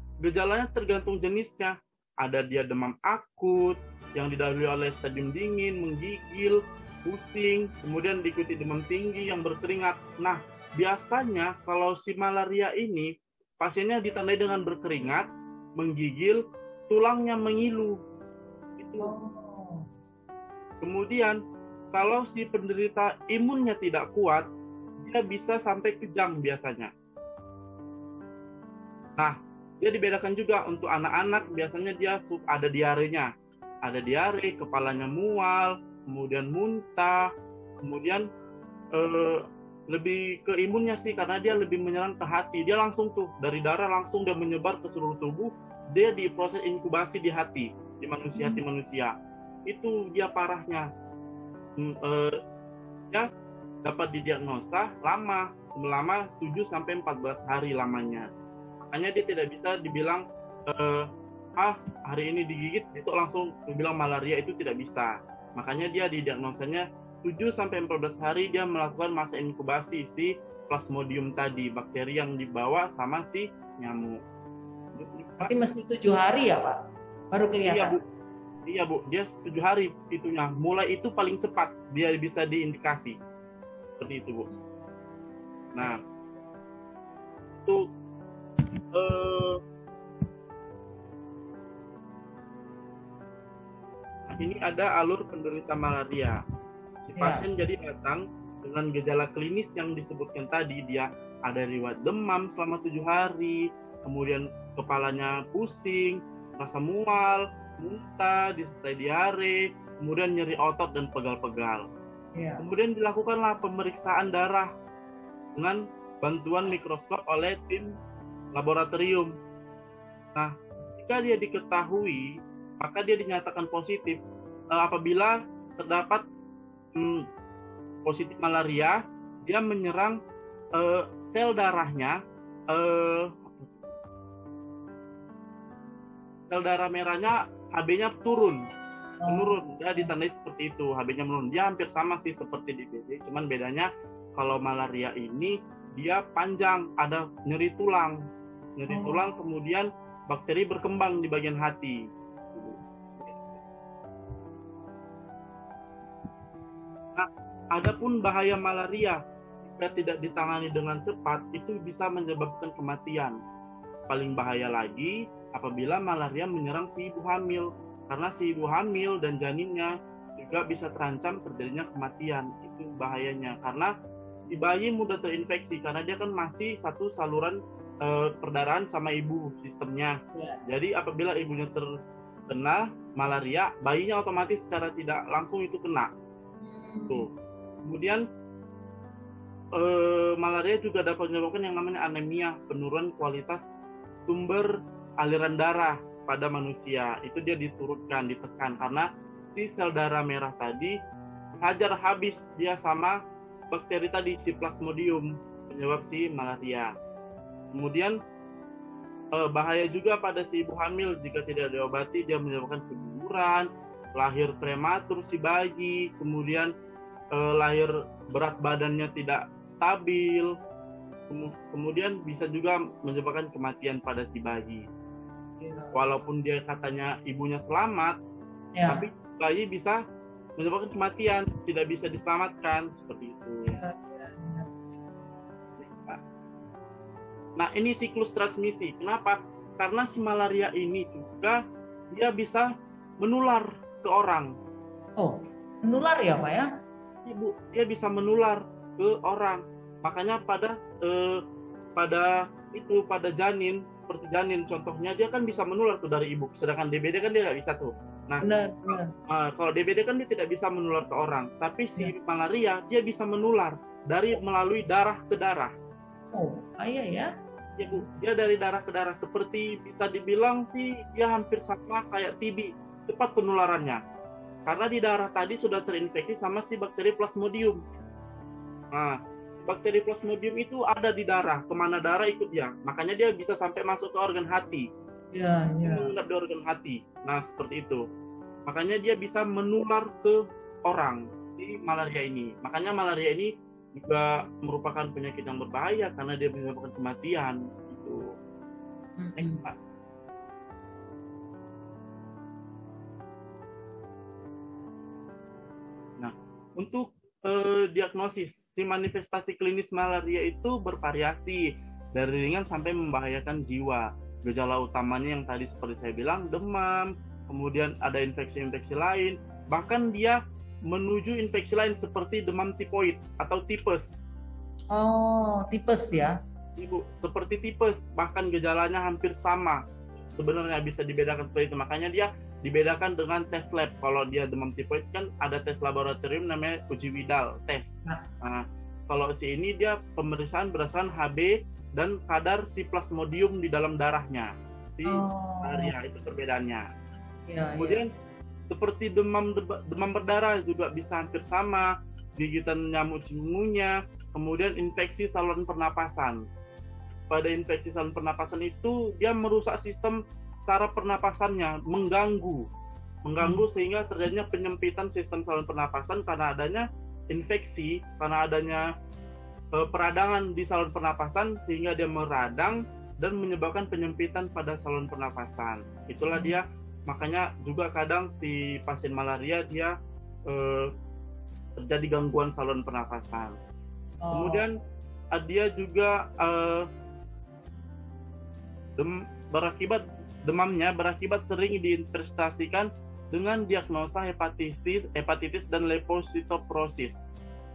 tergantung jenisnya. Ada dia demam akut yang didahului oleh stadium dingin, menggigil, pusing, kemudian diikuti demam tinggi yang berkeringat. Nah, biasanya kalau si malaria ini pasiennya ditandai dengan berkeringat, menggigil, tulangnya mengilu. Itu. Kemudian kalau si penderita imunnya tidak kuat, dia bisa sampai kejang biasanya. Nah, dia dibedakan juga untuk anak-anak, biasanya dia ada diarenya. Ada diare, kepalanya mual, kemudian muntah, kemudian lebih ke imunnya sih, karena dia lebih menyerang ke hati. Dia langsung tuh, dari darah langsung dia menyebar ke seluruh tubuh, dia diproses inkubasi di hati, di manusia, hati manusia. Itu dia parahnya. Ya, dapat didiagnosa selama 7-14 hari lamanya. Makanya dia tidak bisa dibilang hari ini digigit itu langsung dibilang malaria, itu tidak bisa. Makanya dia didiagnosanya 7-14 hari dia melakukan masa inkubasi si Plasmodium tadi, bakteri yang dibawa sama si nyamuk. Berarti mesti 7 hari ya Pak? Baru kelihatan? Iya Bu, dia 7 hari itunya. Mulai itu paling cepat dia bisa diindikasi. Seperti itu Bu. Nah, itu ini ada alur penderita malaria. Si pasien jadi datang dengan gejala klinis yang disebutkan tadi. Dia ada riwayat demam selama 7 hari, kemudian kepalanya pusing, rasa mual, muntah, disertai diare, kemudian nyeri otot dan pegal-pegal. Kemudian dilakukanlah pemeriksaan darah dengan bantuan mikroskop oleh tim laboratorium. Nah, jika dia diketahui, maka dia dinyatakan positif. Apabila terdapat positif malaria, dia menyerang sel darahnya, sel darah merahnya HB-nya menurun. Dia ditandai seperti itu, HB-nya menurun. Dia hampir sama sih seperti DBD, cuman bedanya kalau malaria ini dia panjang, ada nyeri tulang, kemudian bakteri berkembang di bagian hati. Nah, adapun bahaya malaria jika tidak ditangani dengan cepat itu bisa menyebabkan kematian. Paling bahaya lagi apabila malaria menyerang si ibu hamil, karena si ibu hamil dan janinnya juga bisa terancam terjadinya kematian. Itu bahayanya, karena si bayi mudah terinfeksi karena dia kan masih satu saluran perdarahan sama ibu sistemnya. Jadi apabila ibunya terkena malaria, bayinya otomatis secara tidak langsung itu kena. Tuh. Kemudian malaria juga dapat menyebabkan yang namanya anemia, penurunan kualitas sumber aliran darah. pada manusia. Itu dia diturunkan, ditekan karena si sel darah merah tadi hajar habis dia sama bakteri tadi, si Plasmodium, penyebab si malaria. Kemudian bahaya juga pada si ibu hamil jika tidak diobati, dia menyebabkan keguguran, lahir prematur si bayi, kemudian lahir berat badannya tidak stabil, kemudian bisa juga menyebabkan kematian pada si bayi. Walaupun dia katanya ibunya selamat, tapi bayi bisa menyebabkan kematian, tidak bisa diselamatkan, seperti itu. Nah, ini siklus transmisi. Kenapa? Karena si malaria ini juga dia bisa menular ke orang. Oh, menular ya Pak ya? Ibu, dia bisa menular ke orang. Makanya pada janin, seperti janin contohnya, dia kan bisa menular tuh dari ibu. Sedangkan DBD kan dia nggak bisa tuh. Nah, kalau DBD kan dia tidak bisa menular ke orang. Tapi si malaria dia bisa menular melalui darah ke darah. Oh, iya ya? Ya Bu, dia dari darah ke darah. Seperti bisa dibilang sih dia hampir sama kayak TB, cepat penularannya. Karena di darah tadi sudah terinfeksi sama si bakteri Plasmodium. Nah, bakteri Plasmodium itu ada di darah, kemana darah ikut dia. Makanya dia bisa sampai masuk ke organ hati. Iya. Mengendap di organ hati. Nah, seperti itu. Makanya dia bisa menular ke orang, si malaria ini. Makanya malaria ini juga merupakan penyakit yang berbahaya karena dia menyebabkan kematian. Gitu. Nah, untuk diagnosis, si manifestasi klinis malaria itu bervariasi dari ringan sampai membahayakan jiwa. Gejala utamanya yang tadi seperti saya bilang, demam, kemudian ada infeksi-infeksi lain, bahkan dia menuju infeksi lain seperti demam tipoid atau tipes. Oh, tipes ya? Ibu, seperti tipes, bahkan gejalanya hampir sama. Sebenarnya bisa dibedakan seperti itu, makanya dia dibedakan dengan tes lab. Kalau dia demam tipoid kan ada tes laboratorium namanya uji Widal tes. Nah, kalau si ini dia pemeriksaan berdasarkan HB dan kadar si Plasmodium di dalam darahnya. Si malaria itu perbedaannya. Kemudian seperti demam berdarah juga bisa hampir sama, gigitan nyamuk cikungunya, kemudian infeksi saluran pernapasan. Pada infeksi saluran pernapasan itu dia merusak sistem saraf pernapasannya, mengganggu sehingga terjadinya penyempitan sistem saluran pernapasan karena adanya infeksi, karena adanya peradangan di saluran pernapasan sehingga dia meradang dan menyebabkan penyempitan pada saluran pernapasan. Itulah dia, makanya juga kadang si pasien malaria dia terjadi gangguan saluran pernapasan. Kemudian dia juga demamnya berakibat sering diinvestasikan dengan diagnosa hepatitis dan leukositoprosis.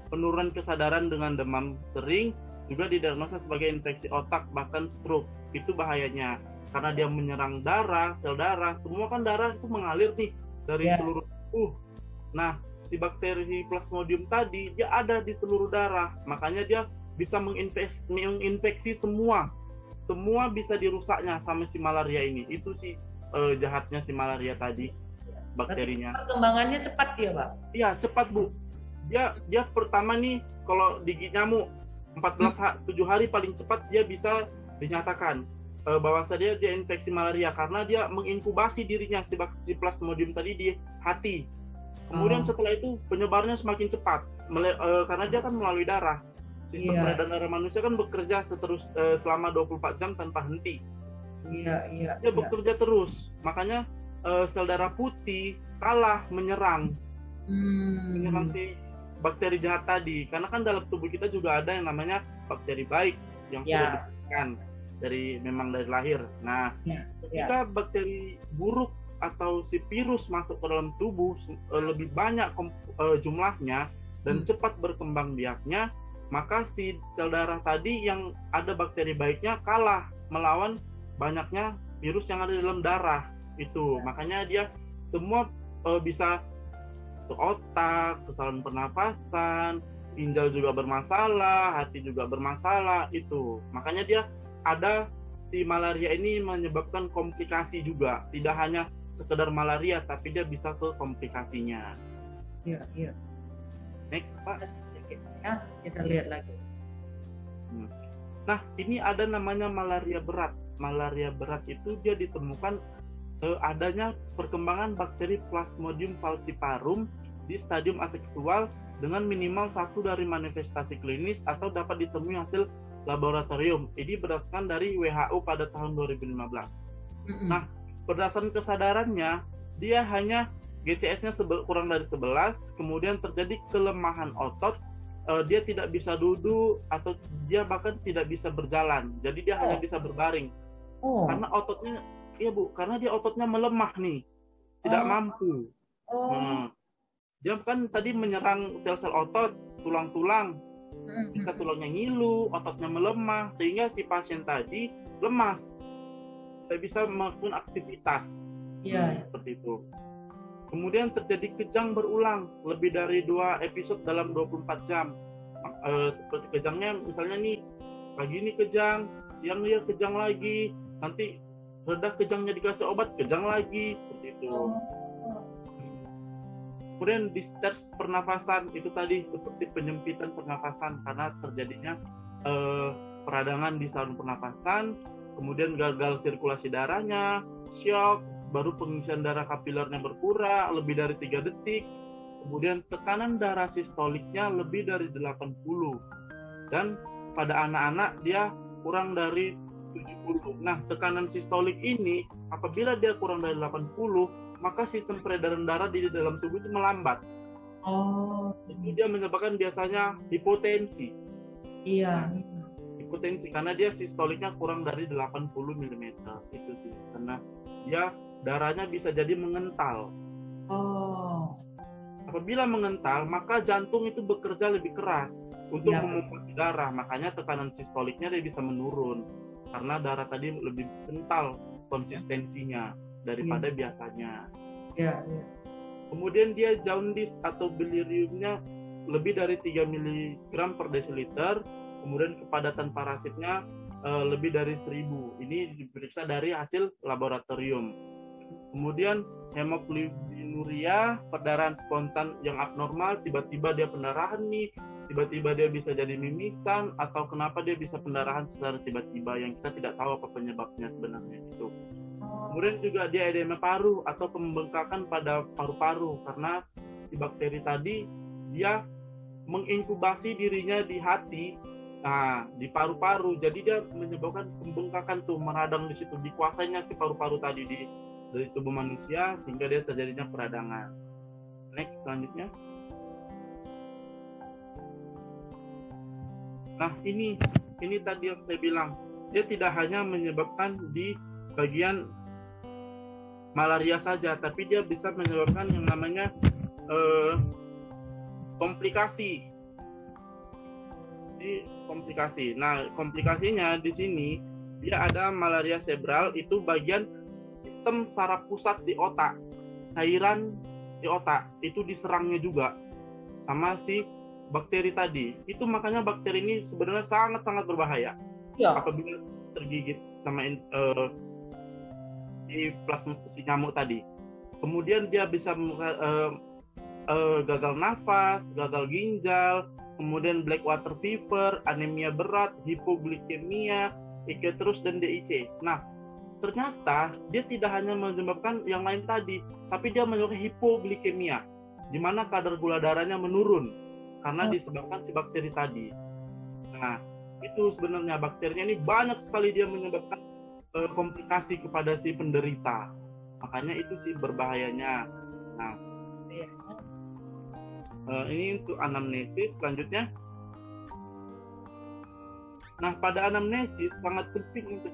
Penurunan kesadaran dengan demam sering juga didiagnosa sebagai infeksi otak, bahkan stroke. Itu bahayanya karena dia menyerang darah, sel darah. Semua kan darah itu mengalir nih dari seluruh tubuh. Nah, si bakteri Plasmodium tadi dia ada di seluruh darah, makanya dia bisa menginfeksi semua bisa dirusaknya sama si malaria ini. Itu sih jahatnya si malaria tadi, bakterinya. Berarti perkembangannya cepat ya Pak? Iya cepat Bu. Dia pertama nih kalau digigit nyamuk 7 hari paling cepat dia bisa dinyatakan bahwa dia infeksi malaria karena dia menginkubasi dirinya si Plasmodium tadi di hati. Kemudian setelah itu penyebarannya semakin cepat karena dia kan melalui darah. Sistem peredaran darah manusia kan bekerja selama 24 jam tanpa henti. Dia bekerja terus. Makanya sel darah putih kalah menyerang si bakteri jahat tadi. Karena kan dalam tubuh kita juga ada yang namanya bakteri baik yang sudah diberikan dari lahir. Nah, ketika bakteri buruk atau si virus masuk ke dalam tubuh lebih banyak jumlahnya dan cepat berkembang biaknya, maka si sel darah tadi yang ada bakteri baiknya kalah melawan banyaknya virus yang ada di dalam darah itu. Makanya dia semua bisa ke otak, ke saluran pernapasan, ginjal juga bermasalah, hati juga bermasalah itu. Makanya dia ada si malaria ini menyebabkan komplikasi juga. Tidak hanya sekedar malaria, tapi dia bisa ke komplikasinya. Iya, iya. Next, Pak. Ya, kita lihat lagi. Nah, ini ada namanya malaria berat. Malaria berat itu dia ditemukan adanya perkembangan bakteri Plasmodium falciparum di stadium aseksual dengan minimal satu dari manifestasi klinis atau dapat ditemui hasil laboratorium. Ini berdasarkan dari WHO pada tahun 2015. Nah, berdasarkan kesadarannya, dia hanya GTS-nya kurang dari 11, kemudian terjadi kelemahan otot, dia tidak bisa duduk atau dia bahkan tidak bisa berjalan. Jadi dia hanya bisa berbaring. Karena ototnya, iya Bu, karena dia ototnya melemah nih, tidak mampu. Dia kan tadi menyerang sel-sel otot, tulang-tulang, bisa tulangnya ngilu, ototnya melemah, sehingga si pasien tadi lemas, tidak bisa melakukan aktivitas. Seperti itu. Kemudian terjadi kejang berulang, lebih dari 2 episode dalam 24 jam. Seperti kejangnya, misalnya nih, pagi ini kejang, siang dia kejang lagi, nanti reda kejangnya dikasih obat, kejang lagi, seperti itu. Kemudian distress pernafasan, itu tadi seperti penyempitan pernafasan karena terjadinya peradangan di saluran pernafasan, kemudian gagal sirkulasi darahnya, shock, baru pengisian darah kapilernya berkurang lebih dari 3 detik, kemudian tekanan darah sistoliknya lebih dari 80, dan pada anak-anak dia kurang dari 70. Nah, tekanan sistolik ini apabila dia kurang dari 80, maka sistem peredaran darah di dalam tubuh itu melambat. Itu dia menyebabkan biasanya hipotensi. Iya. Hipotensi karena dia sistoliknya kurang dari 80 mm. Itu sih, karena dia darahnya bisa jadi mengental. Apabila mengental, maka jantung itu bekerja lebih keras untuk memompa darah. Makanya tekanan sistoliknya dia bisa menurun karena darah tadi lebih kental konsistensinya daripada biasanya. Kemudian dia jaundice atau deliriumnya lebih dari 3 mg per desiliter. Kemudian kepadatan parasitnya lebih dari 1000. Ini diperiksa dari hasil laboratorium. Kemudian hemoglobinuria, perdarahan spontan yang abnormal, tiba-tiba dia pendarahan nih, tiba-tiba dia bisa jadi mimisan, atau kenapa dia bisa pendarahan secara tiba-tiba yang kita tidak tahu apa penyebabnya sebenarnya itu. Kemudian juga dia edema paru atau pembengkakan pada paru-paru karena si bakteri tadi dia menginkubasi dirinya di hati, di paru-paru, jadi dia menyebabkan pembengkakan tuh, meradang di situ, dikuasainya si paru-paru tadi dari tubuh manusia sehingga dia terjadinya peradangan. Next, selanjutnya. Nah, ini tadi yang saya bilang, dia tidak hanya menyebabkan di bagian malaria saja, tapi dia bisa menyebabkan yang namanya komplikasi. Nah, komplikasinya di sini dia ada malaria cerebral, itu bagian sistem saraf pusat di otak, cairan di otak itu diserangnya juga sama si bakteri tadi. Itu makanya bakteri ini sebenarnya sangat-sangat berbahaya apabila tergigit sama si nyamuk tadi. Kemudian dia bisa gagal nafas, gagal ginjal, kemudian black water fever, anemia berat, hipoglikemia, terus dan DIC. Nah, ternyata dia tidak hanya menyebabkan yang lain tadi, tapi dia menyebabkan hipoglikemia, di mana kadar gula darahnya menurun karena disebabkan si bakteri tadi. Nah, itu sebenarnya bakterinya ini banyak sekali dia menyebabkan komplikasi kepada si penderita. Makanya itu sih berbahayanya. Nah, ini untuk anamnesis. Selanjutnya, nah pada anamnesis sangat penting untuk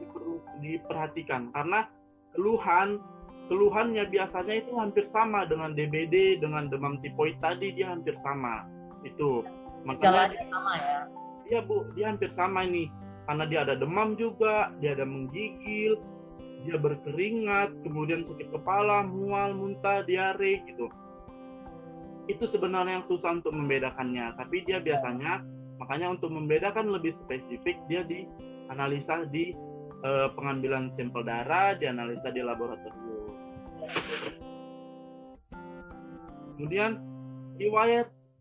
diperhatikan karena keluhannya biasanya itu hampir sama dengan DBD, dengan demam tipoid tadi, dia hampir sama. Itu makanya sama ya. Iya Bu, dia hampir sama ini karena dia ada demam juga, dia ada menggigil, dia berkeringat, kemudian sakit kepala, mual, muntah, diare gitu. Itu sebenarnya yang susah untuk membedakannya, tapi dia biasanya, makanya untuk membedakan lebih spesifik dia dianalisa di pengambilan sampel darah, dianalisa di laboratorium. Kemudian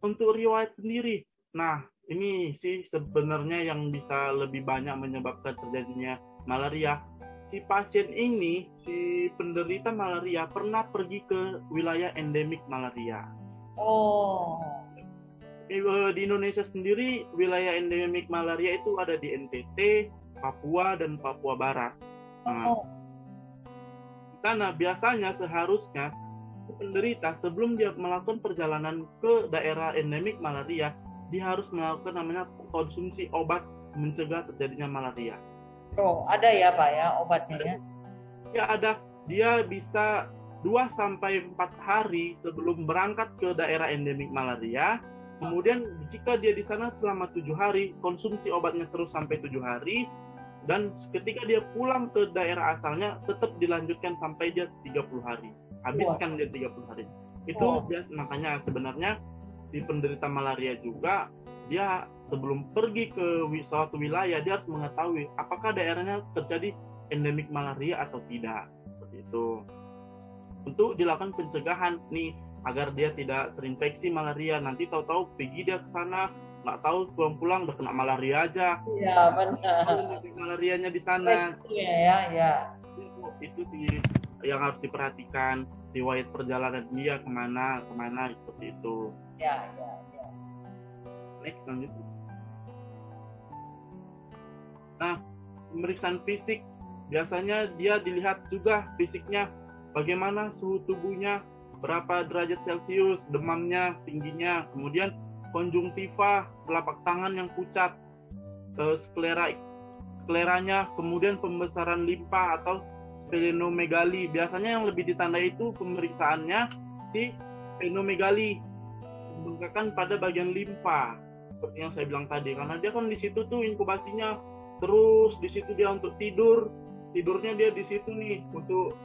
untuk riwayat sendiri. Nah, ini sih sebenarnya yang bisa lebih banyak menyebabkan terjadinya malaria. Si pasien ini, si penderita malaria pernah pergi ke wilayah endemik malaria. Oh. Di Indonesia sendiri, wilayah endemik malaria itu ada di NTT, Papua, dan Papua Barat. Nah, karena biasanya seharusnya penderita sebelum dia melakukan perjalanan ke daerah endemik malaria, dia harus melakukan namanya konsumsi obat mencegah terjadinya malaria. Oh, ada ya Pak ya obatnya ya? Ya ada. Dia bisa 2-4 hari sebelum berangkat ke daerah endemik malaria. Kemudian jika dia di sana selama 7 hari, konsumsi obatnya terus sampai 7 hari. Dan ketika dia pulang ke daerah asalnya, tetap dilanjutkan sampai dia 30 hari. Habiskan dia 30 hari. Itu makanya sebenarnya si penderita malaria juga, dia sebelum pergi ke suatu wilayah, dia harus mengetahui apakah daerahnya terjadi endemik malaria atau tidak. Seperti itu. Untuk dilakukan pencegahan nih, agar dia tidak terinfeksi malaria. Nanti tahu-tahu pergi dia ke sana, nggak tahu pulang-pulang udah kena malaria aja. Iya benar. Malarianya di sana. Ya. Itu yang harus diperhatikan, riwayat perjalanan dia kemana seperti itu. Ya. Next lanjut. Nah, pemeriksaan fisik biasanya dia dilihat juga fisiknya, bagaimana suhu tubuhnya, berapa derajat Celcius, demamnya, tingginya, kemudian konjungtiva, telapak tangan yang pucat, skleranya, kemudian pembesaran limpa atau splenomegali. Biasanya yang lebih ditandai itu pemeriksaannya si splenomegali, pembengkakan pada bagian limpa, seperti yang saya bilang tadi, karena dia kan di situ tuh inkubasinya terus, di situ dia untuk tidurnya dia di situ nih untuk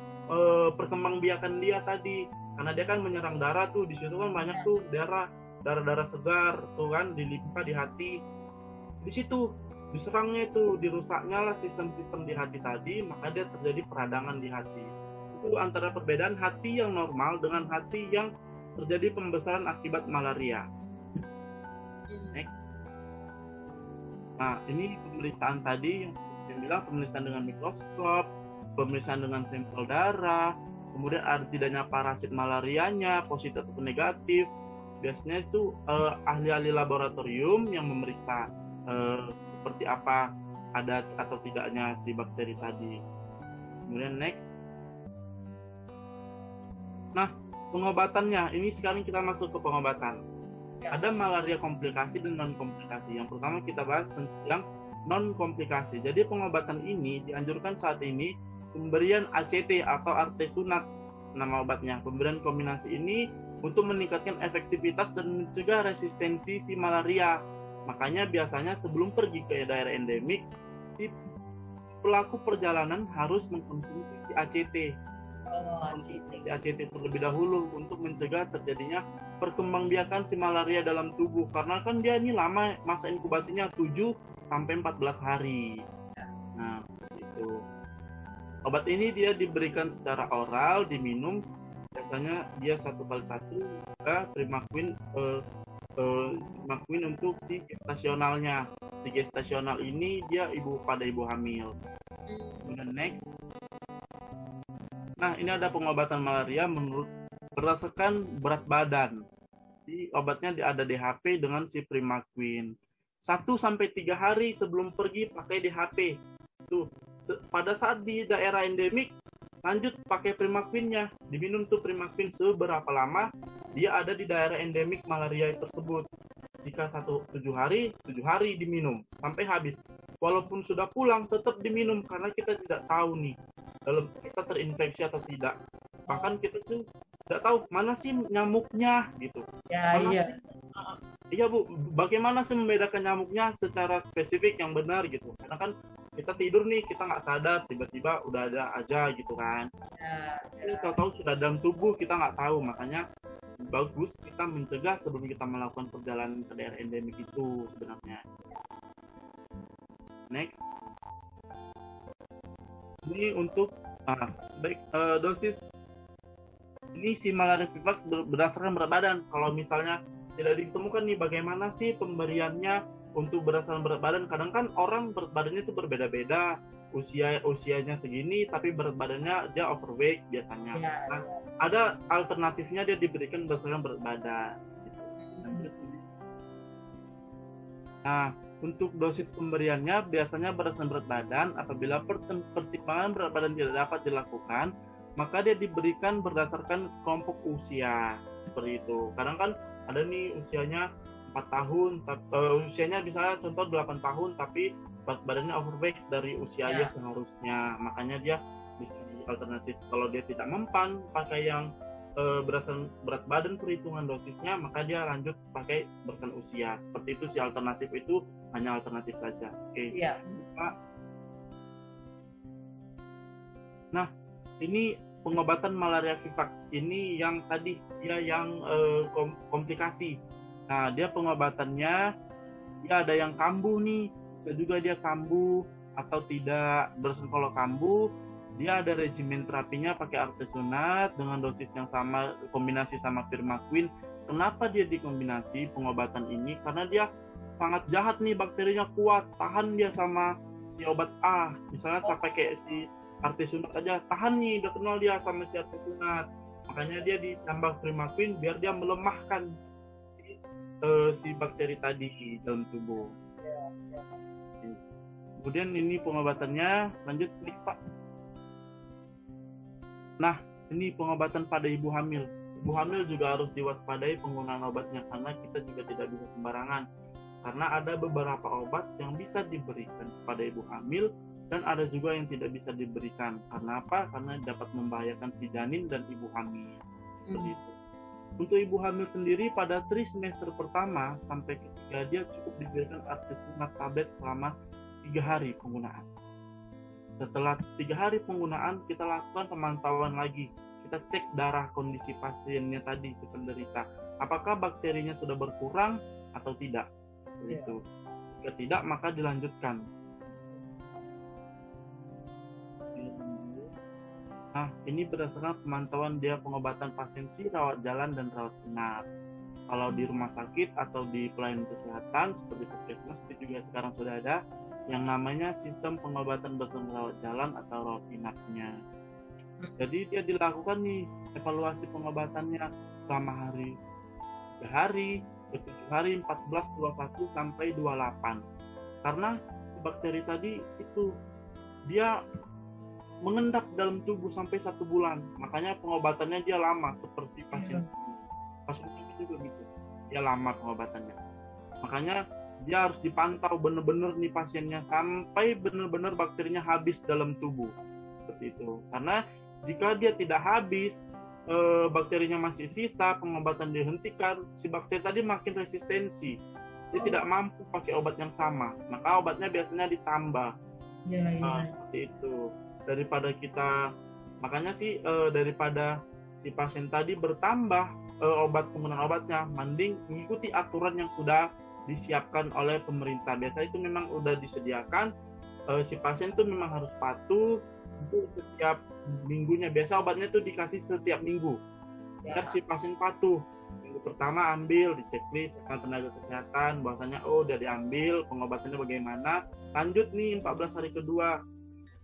perkembangbiakan dia tadi, karena dia kan menyerang darah tuh, di situ kan banyak tuh darah segar tuh kan, di limpa, di hati, di situ diserangnya itu, dirusaknya lah sistem-sistem di hati tadi, maka dia terjadi peradangan di hati. Itu antara perbedaan hati yang normal dengan hati yang terjadi pembesaran akibat malaria. Next. Nah, ini pemeriksaan tadi yang saya bilang, pemeriksaan dengan mikroskop, pemeriksaan dengan sampel darah, kemudian ada tidaknya parasit malarianya, positif atau negatif. Biasanya itu ahli-ahli laboratorium yang memeriksa seperti apa ada atau tidaknya si bakteri tadi. Kemudian next. Nah, pengobatannya, ini sekarang kita masuk ke pengobatan. Ada malaria komplikasi dan non komplikasi. Yang pertama kita bahas tentang non komplikasi. Jadi pengobatan ini dianjurkan saat ini pemberian ACT atau artesunat, nama obatnya. Pemberian kombinasi ini untuk meningkatkan efektivitas dan mencegah resistensi si malaria. Makanya biasanya sebelum pergi ke daerah endemik, si pelaku perjalanan harus mengkonsumsi ACT. ACT terlebih dahulu untuk mencegah terjadinya perkembangbiakan si malaria dalam tubuh, karena kan dia ini lama masa inkubasinya 7-14 hari. Nah, itu. Obat ini dia diberikan secara oral, diminum, biasanya dia 1x1, Primaquine untuk si gestasionalnya. Si gestasional ini dia pada ibu hamil. Kemudian next. Nah, ini ada pengobatan malaria menurut berdasarkan berat badan. Di obatnya ada DHP dengan si Primaquine. 1-3 hari sebelum pergi pakai DHP. Tuh, pada saat di daerah endemik lanjut pakai Primaquine-nya. Diminum tuh Primaquine seberapa lama dia ada di daerah endemik malaria tersebut. Jika 7 hari diminum sampai habis. Walaupun sudah pulang tetap diminum, karena kita tidak tahu nih dalam kita terinfeksi atau tidak. Bahkan kita tuh tidak tahu mana sih nyamuknya gitu. Iya Bu, bagaimana sih membedakan nyamuknya secara spesifik yang benar gitu. Karena kan kita tidur nih, kita nggak sadar, tiba-tiba udah ada aja gitu kan. Tahu-tahu sudah dalam tubuh, kita nggak tahu. Makanya bagus kita mencegah sebelum kita melakukan perjalanan ke daerah endemik itu sebenarnya. Next. Ini untuk dosis ini si malaria vivax berdasarkan berat badan. Kalau misalnya tidak ditemukan nih bagaimana sih pemberiannya untuk berdasarkan berat badan. Kadang kan orang berat badannya itu berbeda-beda, usianya segini tapi berat badannya dia overweight biasanya. Nah, ada alternatifnya dia diberikan berdasarkan berat badan gitu. Nah, untuk dosis pemberiannya biasanya berdasarkan berat badan. Apabila pertimbangan berat badan tidak dapat dilakukan, maka dia diberikan berdasarkan kelompok usia seperti itu. Kadang kan ada nih usianya 4 tahun, usianya misalnya contoh 8 tahun tapi berat badannya overweight dari usianya seharusnya. Makanya dia bisa alternatif kalau dia tidak mempan pakai yang berdasarkan berat badan perhitungan dosisnya, maka dia lanjut pakai berdasarkan usia. Seperti itu sih, alternatif itu hanya alternatif saja. Oke. Iya. Nah, ini pengobatan malaria vivax ini yang tadi dia yang komplikasi. Nah, dia pengobatannya dia ada yang kambuh nih, juga dia kambuh atau tidak. Berdasarkan kalau kambuh, dia ada regimen terapinya pakai artesunat dengan dosis yang sama, kombinasi sama Firmaquin. Kenapa dia dikombinasi pengobatan ini? Karena dia sangat jahat nih, bakterinya kuat, tahan dia sama si obat A. Misalnya sampai kayak si artesunat aja tahan nih, udah kenal dia sama si artesunat. Makanya dia ditambah Firmaquin biar dia melemahkan si bakteri tadi di dalam tubuh. Kemudian ini pengobatannya, lanjut next Pak. Nah, ini pengobatan pada ibu hamil. Ibu hamil juga harus diwaspadai penggunaan obatnya karena kita juga tidak bisa sembarangan. Karena ada beberapa obat yang bisa diberikan kepada ibu hamil dan ada juga yang tidak bisa diberikan. Karena apa? Karena dapat membahayakan si janin dan ibu hamil. Seperti itu. Untuk ibu hamil sendiri pada trimester pertama sampai ketiga dia cukup diberikan artesunat tablet selama 3 hari penggunaan. Setelah 3 hari penggunaan, kita lakukan pemantauan lagi. Kita cek darah kondisi pasiennya tadi, si penderita. Apakah bakterinya sudah berkurang atau tidak? Seperti itu. Jika tidak, maka dilanjutkan. Nah, ini berdasarkan pemantauan dia pengobatan pasien si rawat jalan dan rawat inap. Kalau di rumah sakit atau di pelayanan kesehatan, seperti puskesmas, itu juga sekarang sudah ada yang namanya sistem pengobatan berdasarkan rawat jalan atau rawat inapnya. Jadi dia dilakukan nih evaluasi pengobatannya selama 3 hari, 7 hari, 14, 21 sampai 28. Karena si bakteri tadi itu dia mengendap dalam tubuh sampai 1 bulan. Makanya pengobatannya dia lama seperti pasien ini juga gitu. Dia lama pengobatannya. Makanya dia harus dipantau benar-benar nih pasiennya sampai benar-benar bakterinya habis dalam tubuh. Seperti itu. Karena jika dia tidak habis, bakterinya masih sisa, pengobatan dihentikan, si bakteri tadi makin resistensi. Dia tidak mampu pakai obat yang sama. Maka obatnya biasanya ditambah. Seperti itu. Daripada kita, makanya sih daripada si pasien tadi bertambah penggunaan obatnya, mending mengikuti aturan yang sudah disiapkan oleh pemerintah. Biasa itu memang udah disediakan, si pasien itu memang harus patuh untuk setiap minggunya. Biasa obatnya itu dikasih setiap minggu. Agar si pasien patuh. Minggu pertama ambil, di checklist sama tenaga kesehatan, bahwasanya udah diambil, pengobatannya bagaimana. Lanjut nih 14 hari kedua.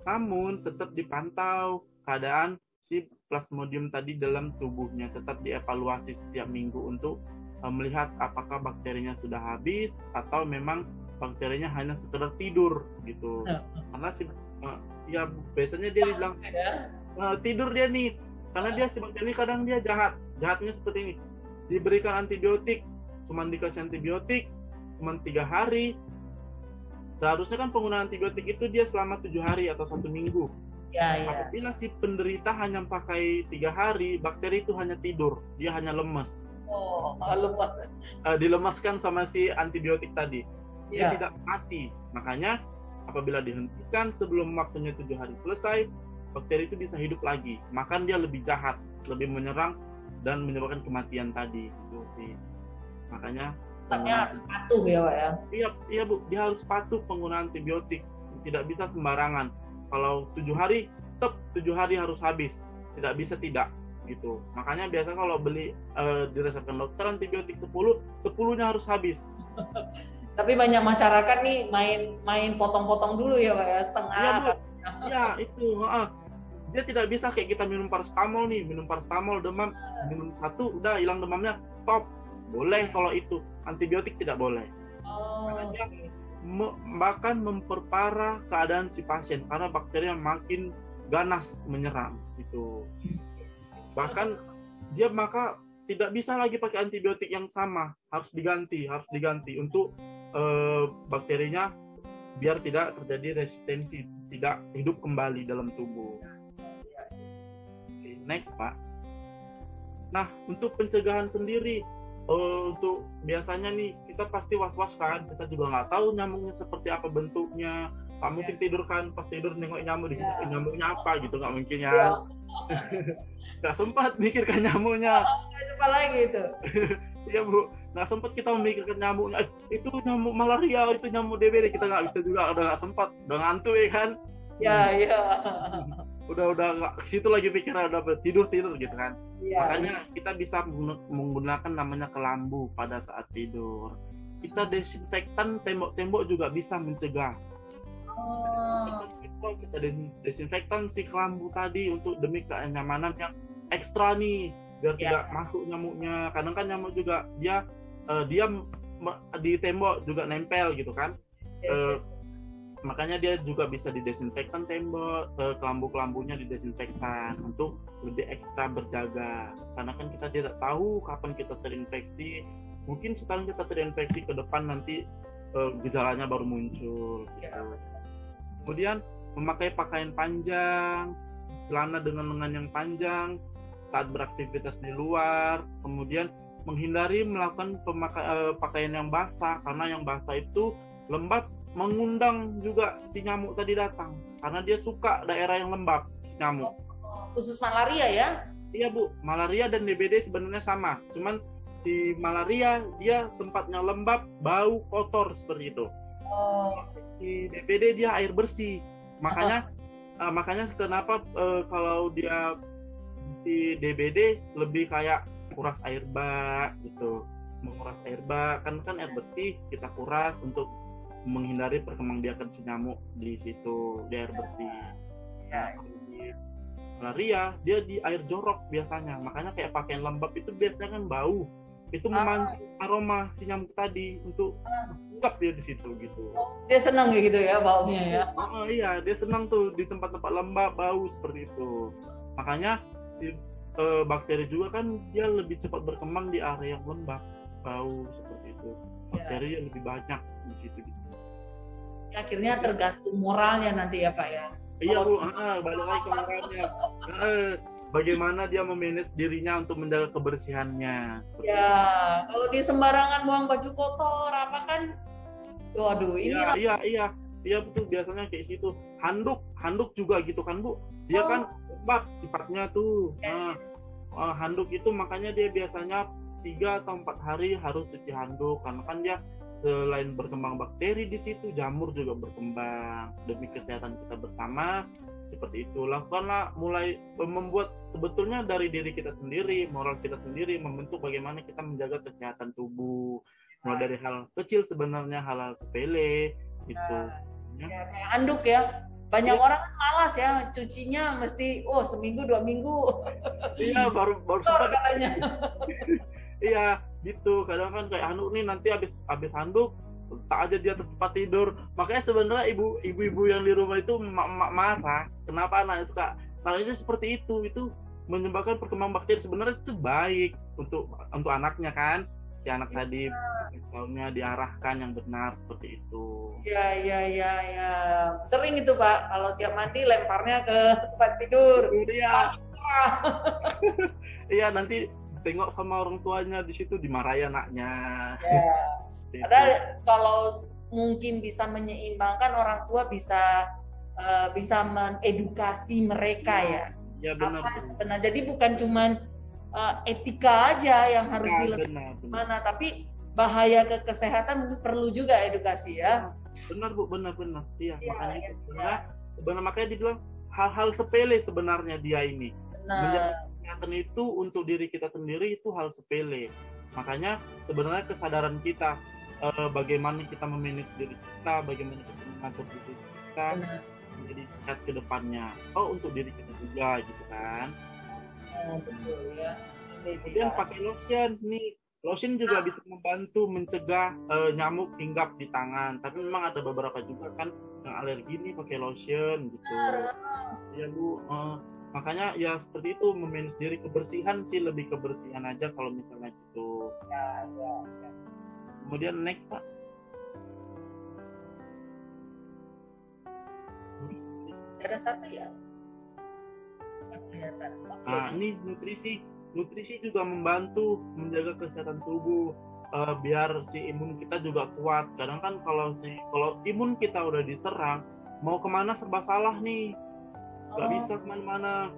Namun tetap dipantau keadaan si plasmodium tadi dalam tubuhnya, tetap dievaluasi setiap minggu untuk melihat apakah bakterinya sudah habis atau memang bakterinya hanya sekedar tidur gitu. Karena ya biasanya dia bilang tidur dia nih, karena dia si bakteri ini kadang dia jahatnya seperti ini. Diberikan antibiotik, cuman dikasih antibiotik cuman 3 hari. Seharusnya kan penggunaan antibiotik itu dia selama 7 hari atau 1 minggu. Apabila si penderita hanya pakai 3 hari, bakteri itu hanya tidur, dia hanya lemes. Lemas. Dilemaskan sama si antibiotik tadi. Dia tidak mati. Makanya apabila dihentikan sebelum waktunya 7 hari selesai, bakteri itu bisa hidup lagi. Makan dia lebih jahat, lebih menyerang dan menyebabkan kematian tadi. Itu sih. Makanya dia harus patuh ya, Pak ya. Iya Bu, dia harus patuh penggunaan antibiotik. Tidak bisa sembarangan. Kalau 7 hari, tetap 7 hari harus habis. Tidak bisa tidak gitu. Makanya biasa kalau beli di resepkan dokter antibiotik 10-nya harus habis. Tapi banyak masyarakat nih main potong-potong dulu ya Pak ya, setengah. Iya Bu, ya itu. Dia tidak bisa kayak kita minum paracetamol nih, minum paracetamol demam, minum 1 udah hilang demamnya, stop. Boleh kalau itu, antibiotik tidak boleh. Karena dia bahkan memperparah keadaan si pasien karena bakteri yang makin ganas menyerang itu. Bahkan dia maka tidak bisa lagi pakai antibiotik yang sama, harus diganti untuk bakterinya biar tidak terjadi resistensi, tidak hidup kembali dalam tubuh. Next Pak. Nah untuk pencegahan sendiri, untuk biasanya nih kita pasti was-was kan, kita juga nggak tahu nyamuknya seperti apa bentuknya. Nggak mungkin tidur kan, pas tidur nengok nyamuk, nyamuknya apa gitu, nggak mungkin ya. Nggak sempat mikirkan nyamuknya. Nggak sempat lagi itu. Iya Bu, nggak sempat kita memikirkan nyamuknya. Itu nyamuk malaria, itu nyamuk DBD, kita nggak bisa juga, udah nggak sempat, udah ngantuk ya kan. Iya. Udah nggak ke situ lagi pikiran, udah tidur gitu kan. Ya. Makanya kita bisa menggunakan namanya kelambu pada saat tidur. Kita desinfektan tembok-tembok juga bisa mencegah. Kita desinfektan si kelambu tadi untuk demi kenyamanan yang ekstra nih, biar tidak masuk nyamuknya. Kadang kan nyamuk juga dia di tembok juga nempel gitu kan. Makanya dia juga bisa didesinfektan tembok, kelambu-kelambunya didesinfektan untuk lebih ekstra berjaga. Karena kan kita tidak tahu kapan kita terinfeksi. Mungkin sekarang kita terinfeksi, ke depan nanti gejalanya baru muncul. Gitu. Kemudian memakai pakaian panjang, celana dengan lengan yang panjang saat beraktivitas di luar. Kemudian menghindari melakukan pakaian yang basah, karena yang basah itu lembab mengundang juga si nyamuk tadi datang, karena dia suka daerah yang lembab si nyamuk. Khusus malaria ya? Iya Bu, malaria dan DBD sebenarnya sama, cuman si malaria dia tempatnya lembab, bau, kotor seperti itu. Si DBD dia air bersih, makanya kenapa kalau dia si DBD lebih kayak kuras air bak gitu, menguras air bak kan air bersih kita kuras untuk menghindari perkembangbiakan si nyamuk di situ, di air bersih. Malaria dia di air jorok biasanya, makanya kayak pakaian lembab itu biasanya kan bau, itu memancing aroma si nyamuk tadi untuk menggap dia di situ gitu. Dia senang gitu ya baunya ya? Iya, dia senang tuh di tempat-tempat lembab bau seperti itu. Makanya si bakteri juga kan dia lebih cepat berkembang di area yang lembab, bau seperti itu. Bakteri yang lebih banyak di situ. Akhirnya tergantung moralnya nanti ya Pak ya. Iya Bu, balik lagi ke moralnya. Bagaimana dia memanage dirinya untuk menjaga kebersihannya. Ya, kalau dia sembarangan buang baju kotor apa kan, waduh ini. Iya betul, biasanya kayak situ. Handuk juga gitu kan Bu. Dia kan lembab sifatnya tuh. Handuk itu makanya dia biasanya 3 atau 4 hari harus cuci handuk, karena kan dia selain berkembang bakteri di situ, jamur juga berkembang. Demi kesehatan kita bersama, seperti itu. Lakukanlah mulai membuat sebetulnya dari diri kita sendiri, moral kita sendiri, membentuk bagaimana kita menjaga kesehatan tubuh. Mulai dari hal kecil sebenarnya, hal-hal sepele gitu. Ya, kayak handuk ya. Banyak orang kan malas ya, cucinya mesti seminggu 2 minggu. Iya, baru katanya. Iya, gitu. Kadang kan kayak handuk nih, nanti habis handuk tak aja dia tempat tidur. Makanya sebenarnya ibu-ibu yang di rumah itu marah. Kenapa anaknya suka? Anaknya seperti itu menyebabkan perkembangan bakteri. Sebenarnya itu baik untuk anaknya kan. Si anak tadi misalnya diarahkan yang benar seperti itu. Iya. Sering itu Pak, kalau siap mandi lemparnya ke tempat tidur. Iya. Iya, nanti tengok sama orang tuanya di situ, dimarahi anaknya. Ya. Padahal kalau mungkin bisa menyeimbangkan, orang tua bisa mengedukasi mereka ya. Ya benar. Sebenarnya jadi bukan cuman etika aja yang harus dilakukan mana, tapi bahaya ke kesehatan perlu juga edukasi ya. Benar Bu, benar. Iya, makanya itu Sebenarnya makanya dibilang hal-hal sepele sebenarnya dia ini. Menjaga kesehatan itu untuk diri kita sendiri itu hal sepele. Makanya sebenarnya kesadaran kita bagaimana kita memanage diri kita, bagaimana kita mengatur diri kita menjadi sehat ke depannya. Untuk diri kita juga gitu kan. Betul ya. Kemudian pakai lotion nih. Lotion juga bisa membantu mencegah nyamuk hinggap di tangan. Tapi memang ada beberapa juga kan yang alergi nih pakai lotion gitu. Ya Bu, makanya ya seperti itu, memanage diri, kebersihan sih, lebih kebersihan aja kalau misalnya gitu. Ya. Kemudian next Pak. Ada satu ya. Nah ini nutrisi juga membantu menjaga kesehatan tubuh, biar si imun kita juga kuat. Kadang kan kalau imun kita udah diserang, mau kemana serba salah nih, nggak bisa kemana-mana.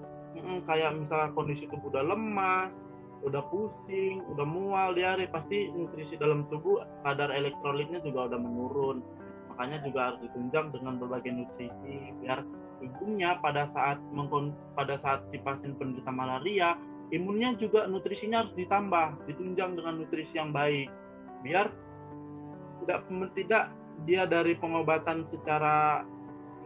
Kayak misalnya kondisi tubuh udah lemas, udah pusing, udah mual, diare, pasti nutrisi dalam tubuh, kadar elektrolitnya juga udah menurun. Makanya juga harus ditunjang dengan berbagai nutrisi biar imunnya pada saat si pasien penderita malaria, imunnya juga nutrisinya harus ditambah, ditunjang dengan nutrisi yang baik, biar tidak dia dari pengobatan secara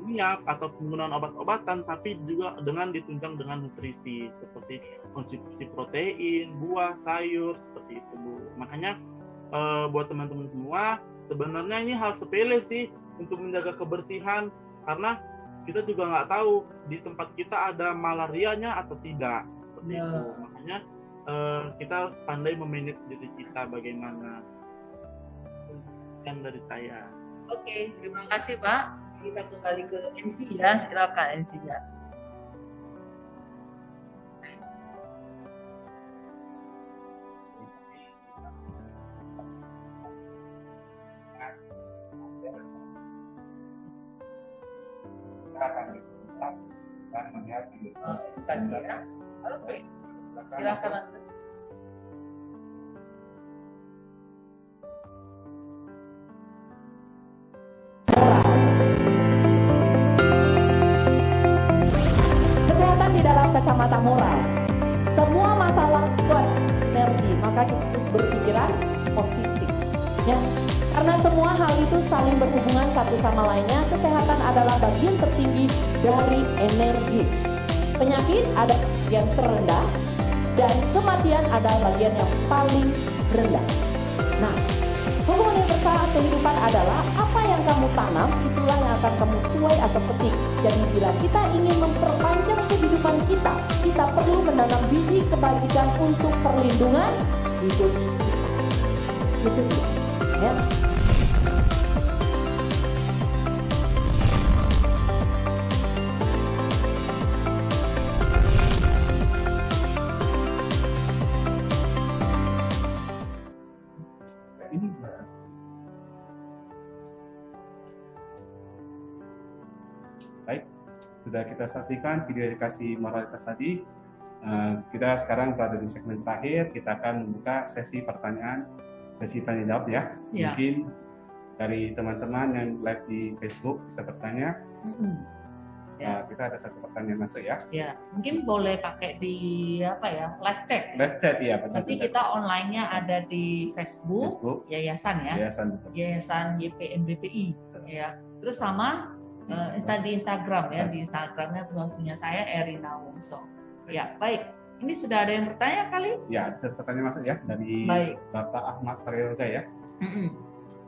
ilmiah atau penggunaan obat-obatan, tapi juga dengan ditunjang dengan nutrisi seperti konsumsi protein, buah, sayur, seperti itu Bu. Makanya buat teman-teman semua, sebenarnya ini hal sepele sih untuk menjaga kebersihan, karena kita juga nggak tahu di tempat kita ada malarianya atau tidak, seperti itu. Makanya kita harus pandai memanage diri kita bagaimana. Yang dari saya. Oke, terima kasih Pak. Kita kembali ke MC ya, silakan MC ya. Dan melihat silakan Mas. Kesehatan di dalam kacamata moral. Semua masalah buat energi, maka kita harus berpikiran positif. Ya. Karena semua hal itu saling berhubungan satu sama lainnya, kesehatan adalah bagian tertinggi dari energi. Penyakit ada yang terendah dan kematian adalah bagian yang paling rendah. Nah, hubungan universal kehidupan adalah apa yang kamu tanam, itulah yang akan kamu tuai atau petik. Jadi bila kita ingin memperpanjang kehidupan kita, kita perlu menanam biji kebajikan untuk perlindungan hidup kita. Itu ya. Baik, sudah kita saksikan video edukasi moralitas tadi. Kita sekarang berada di segmen terakhir. Kita akan membuka sesi pertanyaan, sesi tanya jawab ya. Mungkin dari teman-teman yang live di Facebook bisa bertanya. Kita ada satu pertanyaan masuk ya. Ya, mungkin boleh pakai di live chat. Live chat ya. Nanti kita online-nya ada di Facebook. Yayasan ya. Yayasan YPMBPI. Ya. Terus sama di Instagram ya. Di Instagramnya punya saya Erina Wongso. Ya, baik. Ini sudah ada yang bertanya kali? Ya, ada pertanyaan masuk ya dari Bapak Ahmad Prayoga ya.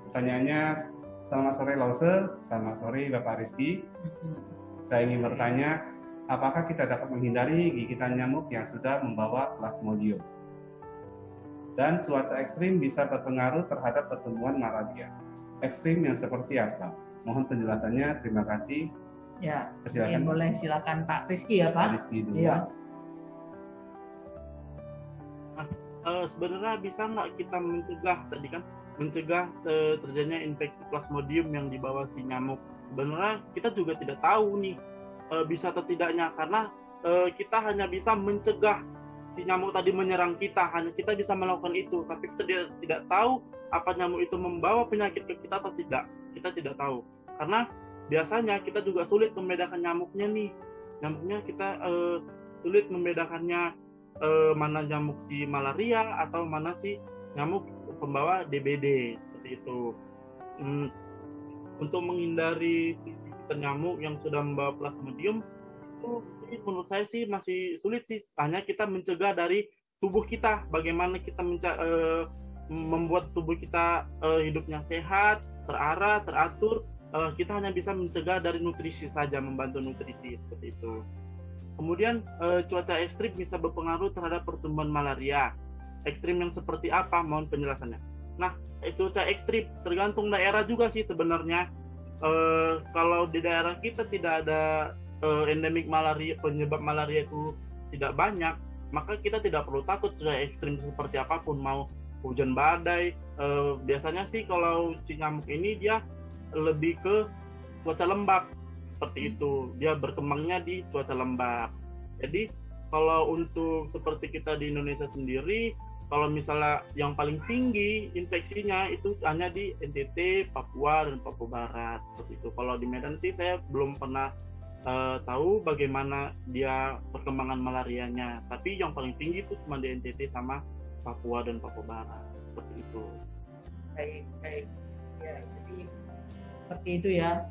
Pertanyaannya, selamat sore Lause, selamat sore Bapak Rizky. Saya ingin bertanya, apakah kita dapat menghindari gigitan nyamuk yang sudah membawa Plasmodium? Dan cuaca ekstrim bisa berpengaruh terhadap pertumbuhan malaria. Ekstrim yang seperti apa? Mohon penjelasannya, terima kasih. Ya, boleh silakan Pak Rizky ya Pak. Pak Rizky dulu. Ya. Sebenarnya bisa nggak kita mencegah terjadinya infeksi Plasmodium yang dibawa si nyamuk? Sebenarnya kita juga tidak tahu nih bisa atau tidaknya, karena kita hanya bisa mencegah si nyamuk tadi menyerang kita, hanya kita bisa melakukan itu, tapi kita tidak tahu apa nyamuk itu membawa penyakit ke kita atau tidak. Kita tidak tahu, karena biasanya kita juga sulit membedakan nyamuknya nih. Nyamuknya kita sulit membedakannya mana nyamuk si malaria atau mana si nyamuk pembawa DBD seperti itu. Untuk menghindari nyamuk yang sudah membawa Plasmodium itu menurut saya sih masih sulit sih. Hanya kita mencegah dari tubuh kita, bagaimana kita membuat tubuh kita hidupnya sehat, terarah, teratur. Kita hanya bisa mencegah dari nutrisi saja, membantu nutrisi seperti itu. Kemudian cuaca ekstrim bisa berpengaruh terhadap pertumbuhan malaria. Ekstrim yang seperti apa? Mohon penjelasannya. Nah, cuaca ekstrim tergantung daerah juga sih sebenarnya. Kalau di daerah kita tidak ada endemik malaria, penyebab malaria itu tidak banyak, maka kita tidak perlu takut cuaca ekstrim seperti apapun, mau hujan badai. Biasanya sih kalau si nyamuk ini dia lebih ke cuaca lembab seperti itu, dia berkembangnya di cuaca lembab. Jadi kalau untuk seperti kita di Indonesia sendiri, kalau misalnya yang paling tinggi infeksinya itu hanya di NTT, Papua, dan Papua Barat seperti itu. Kalau di Medan sih saya belum pernah tahu bagaimana dia perkembangan malarianya, tapi yang paling tinggi itu cuma di NTT sama Papua dan Papua Barat seperti itu. Baik. Ya, jadi seperti itu ya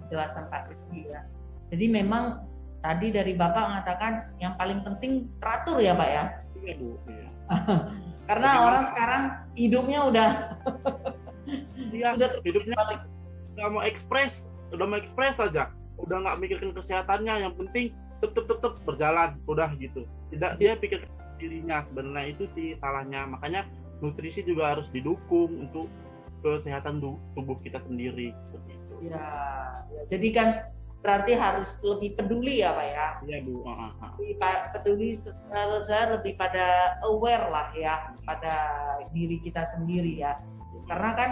penjelasan Pak Rizky ya. Jadi memang tadi dari Bapak mengatakan yang paling penting teratur ya Pak ya. Iya Bu. Iya. Karena jadi orang sekarang hidupnya udah sudah hidupnya udah mau ekspres saja, udah nggak mikirkan kesehatannya, yang penting tetap berjalan udah gitu. Tidak dia pikir dirinya, sebenarnya itu sih salahnya. Makanya nutrisi juga harus didukung untuk kesehatan tubuh kita sendiri seperti itu. Ya, jadi kan berarti harus lebih peduli ya Pak ya. Iya Bu. Lebih peduli, saya lebih pada aware lah ya pada diri kita sendiri ya. Karena kan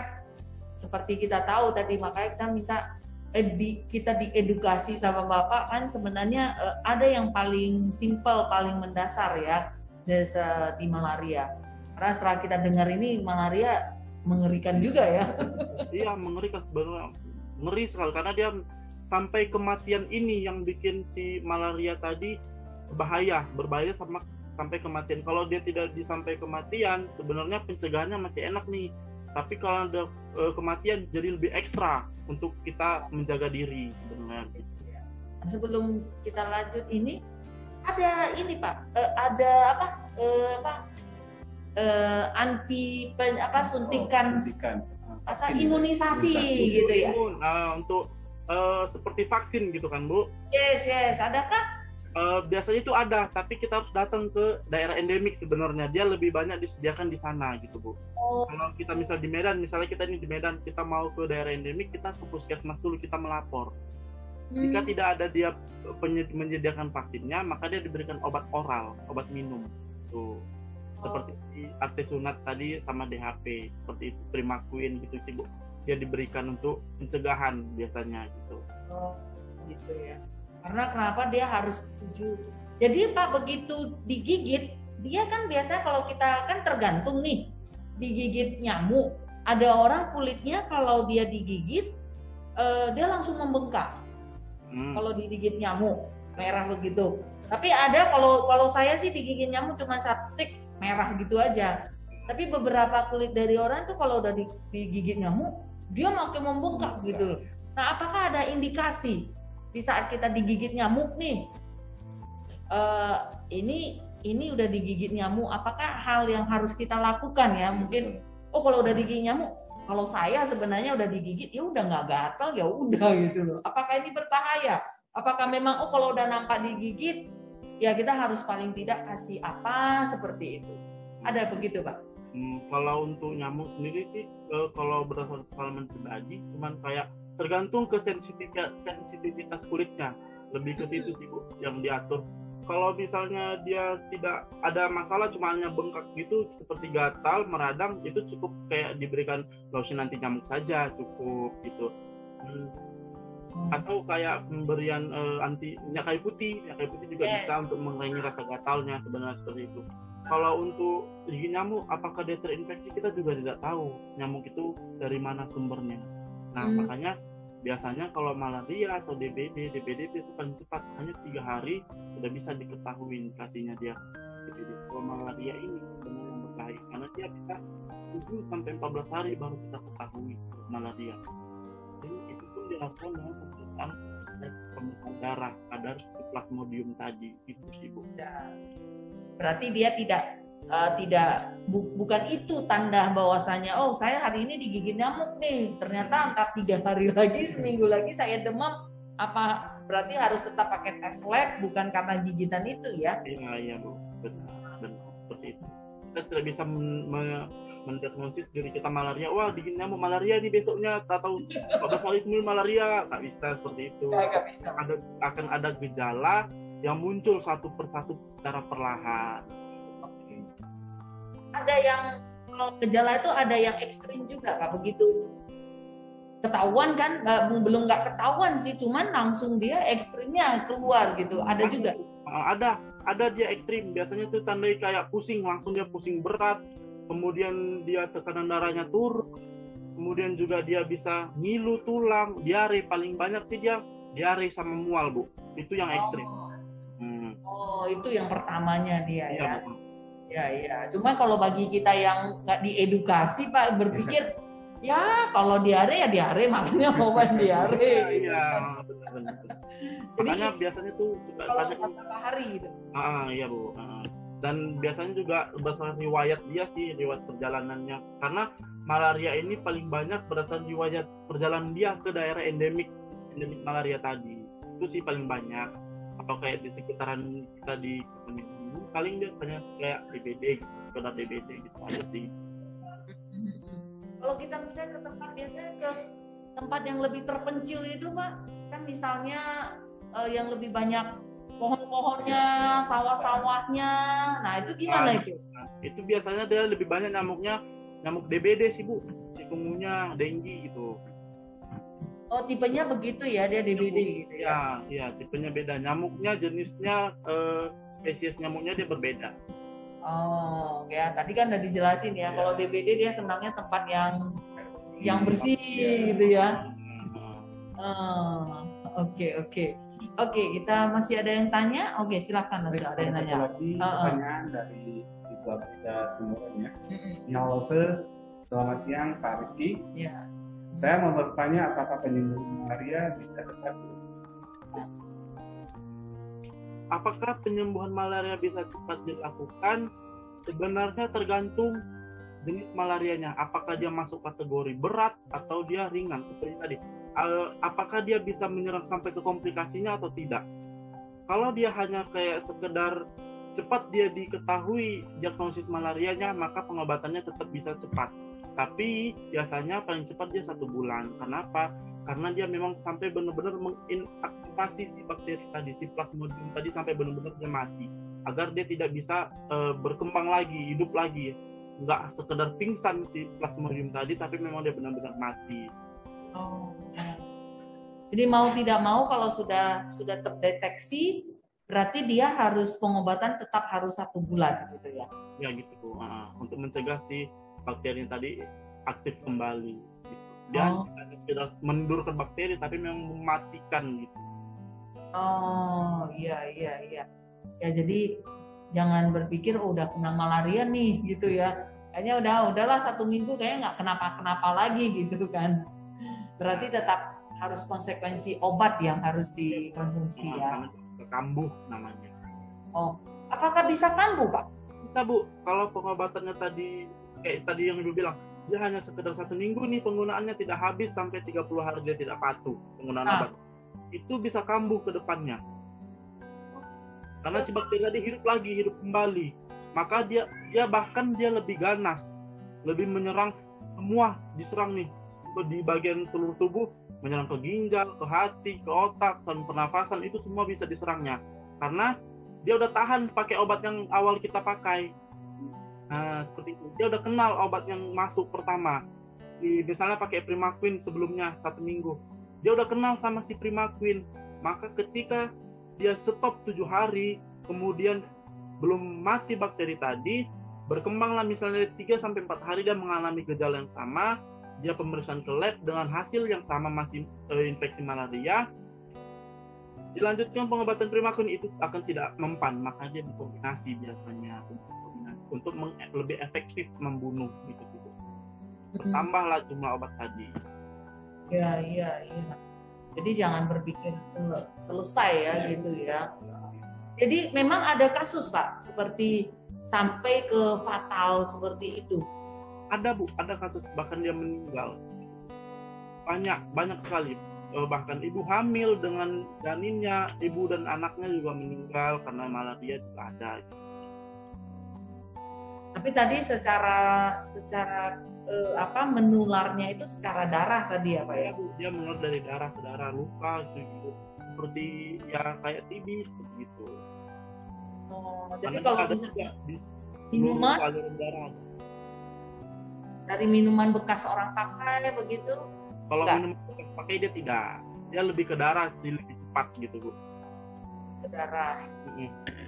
seperti kita tahu tadi, makanya kita minta kita diedukasi sama Bapak kan sebenarnya ada yang paling simpel, paling mendasar ya di malaria. Karena setelah kita dengar ini malaria mengerikan juga ya. Iya, mengerikan sebenarnya. Ngeri sekali karena dia sampai kematian ini yang bikin si malaria tadi berbahaya sampai kematian. Kalau dia tidak disampai kematian, sebenarnya pencegahannya masih enak nih. Tapi kalau ada kematian jadi lebih ekstra untuk kita menjaga diri sebenarnya. Sebelum kita lanjut ini ada ini Pak, ada suntikan imunisasi gitu ya. Untuk seperti vaksin gitu kan Bu? Yes, adakah? Biasanya itu ada, tapi kita harus datang ke daerah endemik sebenarnya. Dia lebih banyak disediakan di sana gitu Bu. Kalau kita misal di Medan, misalnya kita ini di Medan, kita mau ke daerah endemik, kita ke puskesmas dulu, kita melapor. Jika tidak ada dia menyediakan vaksinnya, maka dia diberikan obat oral, obat minum. Tuh. Seperti artesunat tadi sama DHP, seperti itu, Primaquine gitu sih Bu. Dia diberikan untuk pencegahan biasanya gitu. Gitu ya. Karena kenapa dia harus setuju? Jadi Pak begitu digigit, dia kan biasanya kalau kita kan tergantung nih, digigit nyamuk. Ada orang kulitnya kalau dia digigit, dia langsung membengkak. Kalau digigit nyamuk merah begitu. Tapi ada kalau saya sih digigit nyamuk cuma satu tik merah gitu aja. Tapi beberapa kulit dari orang tuh kalau udah digigit nyamuk, dia makin membengkak gitu. Nah, apakah ada indikasi di saat kita digigit nyamuk nih, ini udah digigit nyamuk, apakah hal yang harus kita lakukan ya? Mungkin, kalau udah digigit nyamuk, kalau saya sebenarnya udah digigit, ya udah nggak gatal, ya udah gitu loh. Apakah ini berbahaya? Apakah memang, kalau udah nampak digigit, ya kita harus paling tidak kasih apa seperti itu? Ada begitu Pak? Kalau untuk nyamuk sendiri sih, kalau berdasarkan pengalaman pribadi, cuman kayak tergantung ke sensitivitas kulitnya, lebih ke situ sih Bu yang diatur. Kalau misalnya dia tidak ada masalah, cuma hanya bengkak gitu seperti gatal, meradang, itu cukup kayak diberikan lotion anti nyamuk saja cukup gitu. Atau kayak pemberian anti minyak kayu putih juga bisa untuk mengurangi rasa gatalnya sebenarnya seperti itu. Kalau untuk gigi nyamuk, apakah dia terinfeksi, kita juga tidak tahu nyamuk itu dari mana sumbernya. Nah, makanya Biasanya kalau malaria atau DBD itu paling cepat, hanya 3 hari sudah bisa diketahui indikasinya dia DBD. Kalau malaria ini sebenarnya yang berbahaya karena dia bisa 7 sampai 14 hari baru kita ketahui malaria. Jadi itu pun dilakukan dengan pemeriksaan darah kadar si plasmodium tadi itu sih Bu. Berarti dia bukan itu tanda bahwasanya oh saya hari ini digigit nyamuk nih, ternyata angka 3 hari lagi, seminggu lagi saya demam, apa berarti harus tetap pakai tes lab bukan karena gigitan itu ya? Iya Bu, benar seperti itu. Kita tidak bisa mendiagnosis diri kita malaria, wah digigit nyamuk malaria di besoknya atau 14 hari kemudian malaria, nggak bisa seperti itu. Nggak bisa. Akan ada gejala yang muncul satu persatu secara perlahan. Ada yang kalau gejala itu ada yang ekstrim juga Pak, begitu ketahuan kan, belum nggak ketahuan sih, cuman langsung dia ekstrimnya keluar gitu, ada juga. Ada dia ekstrim, biasanya tuh tandai kayak pusing, langsung dia pusing berat, kemudian dia tekanan darahnya turun, kemudian juga dia bisa ngilu tulang, diare, paling banyak sih dia diare sama mual Bu, itu yang ekstrim. Oh itu yang pertamanya dia iya, ya. Ya. Cuma kalau bagi kita yang nggak diedukasi Pak, berpikir ya kalau diare ya diare, makanya obat diare. Iya, benar. Makanya biasanya tuh kalau beberapa hari gitu. Iya Bu. Dan biasanya juga berdasarkan riwayat dia sih, riwayat perjalanannya. Karena malaria ini paling banyak berdasarkan riwayat perjalanan dia ke daerah endemik malaria tadi. Itu sih paling banyak. Atau kayak di sekitaran kita di paling dia hanya kayak DBD gitu, sekedar DBD gitu aja sih. Kalau kita misalnya ke tempat, biasanya ke tempat yang lebih terpencil itu Pak, kan misalnya yang lebih banyak pohon-pohonnya, sawah-sawahnya, nah itu gimana itu? Itu biasanya dia lebih banyak nyamuknya, nyamuk DBD sih Bu, chikungunya, dengue gitu. Oh tipenya begitu ya, dia DBD gitu ya? Iya, tipenya beda, nyamuknya jenisnya spesies nyamuknya dia berbeda. Oh ya, tadi kan udah dijelasin ya, kalau DBD dia senangnya tempat yang bersih gitu ya. Oke, kita masih ada yang tanya. Oke, silakan Mas, ada yang tanya. Lagi pertanyaan dari Ibu Abida semuanya. Nyalose, selamat siang Pak Rizky. Ya. Saya mau bertanya apakah penyembuhan malaria bisa cepat? Apakah penyembuhan malaria bisa cepat dilakukan? Sebenarnya tergantung jenis malarianya. Apakah dia masuk kategori berat atau dia ringan seperti tadi. Apakah dia bisa menyerang sampai ke komplikasinya atau tidak? Kalau dia hanya kayak sekedar cepat dia diketahui diagnosis malarianya, maka pengobatannya tetap bisa cepat. Tapi biasanya paling cepat dia 1 bulan. Kenapa? Karena dia memang sampai benar-benar menginaktivasi si bakteri tadi, si plasmodium tadi sampai benar-benar dia mati, agar dia tidak bisa berkembang lagi, hidup lagi. Nggak sekedar pingsan si plasmodium tadi, tapi memang dia benar-benar mati. Oh. Jadi mau tidak mau kalau sudah terdeteksi, berarti dia harus pengobatan tetap harus 1 bulan gitu ya? Ya gitu. Untuk mencegah si bakteri tadi aktif kembali. Dia hanya sekedar mendurkan bakteri, tapi memang mematikan gitu. Oh iya. Ya jadi jangan berpikir udah kena malaria nih gitu ya. Kayaknya udahlah 1 minggu kayaknya nggak kenapa-kenapa lagi gitu kan. Berarti tetap harus konsekuensi obat yang harus dikonsumsi ya. Kambuh namanya. Oh, apakah bisa kambuh Pak? Bisa Bu. Kalau pengobatannya tadi kayak tadi yang Ibu bilang, dia hanya sekedar 1 minggu nih penggunaannya, tidak habis sampai 30 hari dia tidak patuh penggunaan obat. Itu bisa kambuh ke depannya. Karena si bakteri tadi hidup kembali. Maka dia bahkan dia lebih ganas, lebih menyerang semua, diserang nih di bagian seluruh tubuh, menyerang ke ginjal, ke hati, ke otak, saluran pernafasan, itu semua bisa diserangnya. Karena dia udah tahan pakai obat yang awal kita pakai. Nah, seperti itu. Dia udah kenal obat yang masuk pertama. Misalnya pakai Primaquine sebelumnya 1 minggu. Dia udah kenal sama si Primaquine. Maka ketika dia stop 7 hari, kemudian belum mati bakteri tadi, berkembanglah misalnya 3-4 hari dia mengalami gejala yang sama, dia pemeriksaan ke lab dengan hasil yang sama masih infeksi malaria, dilanjutkan pengobatan primakun itu akan tidak mempan, maka dia dikombinasi biasanya untuk lebih efektif membunuh gitu. Tambahlah jumlah obat tadi. Iya. Jadi jangan berpikir selesai ya gitu ya. Jadi memang ada kasus Pak seperti sampai ke fatal seperti itu. Ada Bu, ada kasus bahkan dia meninggal. Banyak sekali. Bahkan ibu hamil dengan janinnya, ibu dan anaknya juga meninggal karena malaria juga ada. Tapi tadi secara menularnya itu secara darah tadi ya Pak ya? Dia menular dari darah ke darah, luka gitu. Seperti ya kayak TB begitu. Oh, jadi kalau misalnya minuman dari minuman bekas orang pakai begitu? Kalau minuman bekas pakai dia tidak, dia lebih ke darah sih, lebih cepat gitu Bu. Ke darah.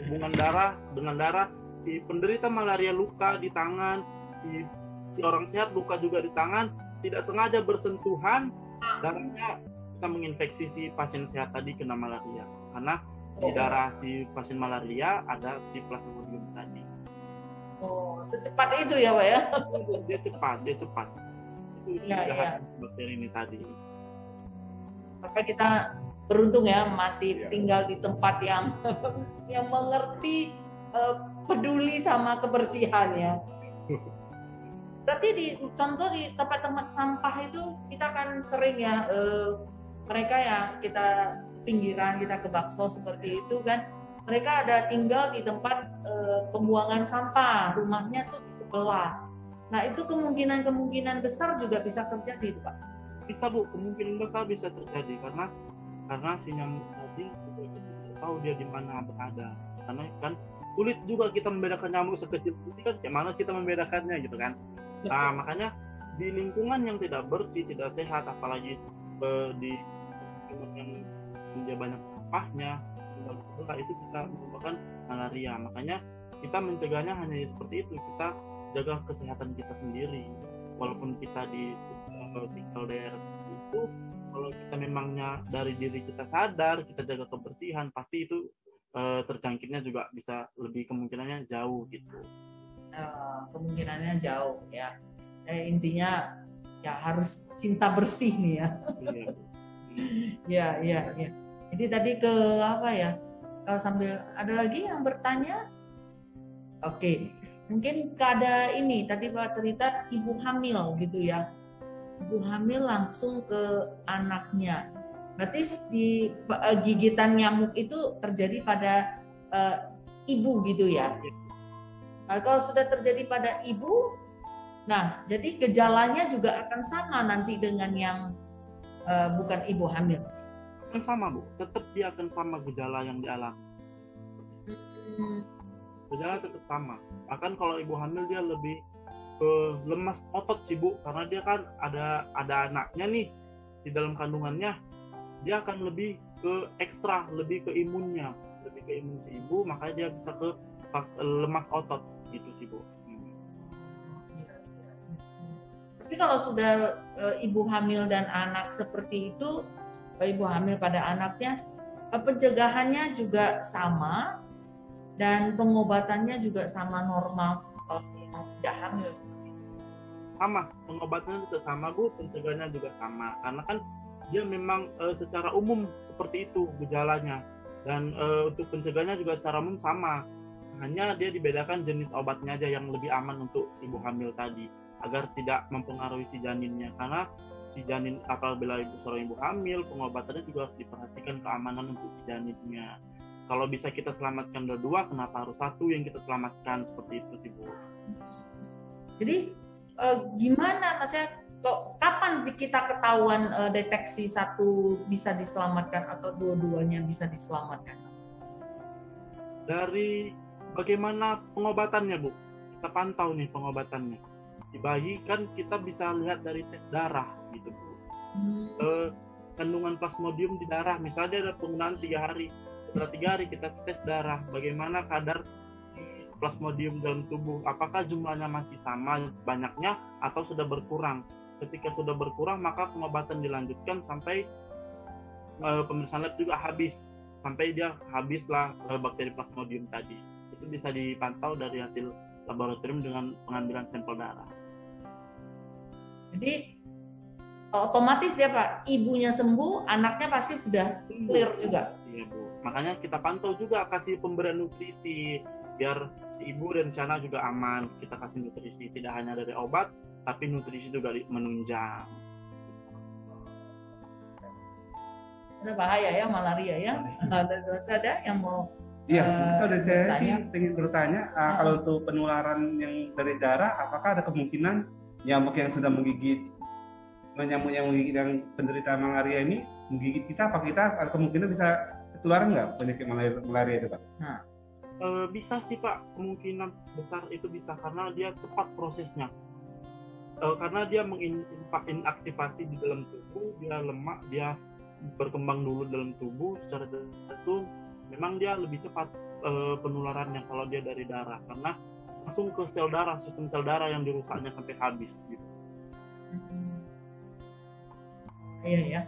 Hubungan darah dengan darah, si penderita malaria luka di tangan, si orang sehat luka juga di tangan, tidak sengaja bersentuhan, darahnya bisa menginfeksi si pasien sehat tadi kena malaria, karena di darah si pasien malaria ada si plasmodium tadi. Oh, secepat itu ya Pak ya? Dia cepat. Itu jahat bakteri ini tadi. Maka kita beruntung ya masih tinggal di tempat yang mengerti, peduli sama kebersihan ya. Berarti contoh di tempat-tempat sampah itu kita kan sering ya, mereka yang kita pinggiran, kita ke bakso seperti itu kan, mereka ada tinggal di tempat pembuangan sampah, rumahnya tuh di sebelah. Nah itu kemungkinan besar juga bisa terjadi Pak. Bisa Bu, kemungkinan besar bisa terjadi karena si nyamuk tadi juga kita tahu dia di mana berada. Karena kan sulit juga kita membedakan nyamuk sekecil itu kan, gimana kita membedakannya gitu kan. Nah makanya di lingkungan yang tidak bersih, tidak sehat, apalagi di lingkungan yang dia banyak sampahnya, itu bisa menyebabkan malaria. Makanya kita mencegahnya hanya seperti itu, kita jaga kesehatan kita sendiri. Walaupun kita di tinggal daerah itu, kalau kita memangnya dari diri kita sadar, kita jaga kebersihan, pasti itu terjangkitnya juga bisa lebih kemungkinannya jauh gitu. Kemungkinannya jauh ya. Intinya ya harus cinta bersih nih ya. Iya. Jadi tadi ke apa ya? Kalau sambil ada lagi yang bertanya? Oke. Mungkin ada ini tadi Pak cerita ibu hamil gitu ya. Ibu hamil langsung ke anaknya. Berarti di gigitan nyamuk itu terjadi pada ibu gitu ya. Nah, kalau sudah terjadi pada ibu, nah jadi gejalanya juga akan sama nanti dengan yang bukan ibu hamil. Akan sama Bu, tetap dia akan sama gejala yang dialami. Gejala tetap sama. Bahkan kalau ibu hamil dia lebih lemas otot sih Bu, karena dia kan ada anaknya nih di dalam kandungannya, dia akan lebih ke ekstra, lebih ke imun si ibu, makanya dia bisa ke lemas otot gitu sih Bu. Tapi kalau sudah ibu hamil dan anak seperti itu, ibu hamil pada anaknya, pencegahannya juga sama dan pengobatannya juga sama normal seperti yang tidak hamil seperti itu. Sama, pengobatannya juga sama Bu, pencegahannya juga sama, karena kan dia memang secara umum seperti itu gejalanya, dan untuk pencegahannya juga secara umum sama, hanya dia dibedakan jenis obatnya aja yang lebih aman untuk ibu hamil tadi, agar tidak mempengaruhi si janinnya, karena si janin apabila seorang ibu hamil, pengobatannya juga harus diperhatikan keamanan untuk si janinnya. Kalau bisa kita selamatkan dua, kenapa harus satu yang kita selamatkan, seperti itu sih Bu. Jadi gimana maksudnya kapan kita ketahuan deteksi satu bisa diselamatkan atau dua-duanya bisa diselamatkan? Dari bagaimana pengobatannya Bu, kita pantau nih pengobatannya. Di bayi kan kita bisa lihat dari tes darah gitu Bu. Kandungan plasmodium di darah, misalnya ada penggunaan 3 hari, setelah 3 hari kita tes darah bagaimana kadar plasmodium dalam tubuh, apakah jumlahnya masih sama banyaknya atau sudah berkurang. Ketika sudah berkurang, maka pengobatan dilanjutkan sampai pemeriksaan lab juga habis, sampai dia habislah bakteri plasmodium tadi. Itu bisa dipantau dari hasil laboratorium dengan pengambilan sampel darah. Jadi otomatis dia Pak, ibunya sembuh, anaknya pasti sudah clear juga. Iya Bu, makanya kita pantau juga, kasih pemberian nutrisi biar si ibu dan si anak juga aman. Kita kasih nutrisi tidak hanya dari obat, tapi nutrisi juga menunjang. Ada bahaya ya malaria ya. Ada yang mau? Iya, dari saya sih ingin bertanya, kalau untuk penularan yang dari darah, apakah ada kemungkinan nyamuk yang sudah menggigit, nyamuk yang menggigit yang penderita malaria ini menggigit kita, apa kita ada kemungkinan bisa ketularan nggak penyakit malaria itu Pak? Nah, bisa sih Pak, kemungkinan besar itu bisa karena dia cepat prosesnya. Karena dia menginaktivasi di dalam tubuh, dia lemak, dia berkembang dulu dalam tubuh secara langsung. Memang dia lebih cepat penularannya kalau dia dari darah, karena langsung ke sel darah, sistem sel darah yang dirusaknya sampai habis gitu. Iya ya.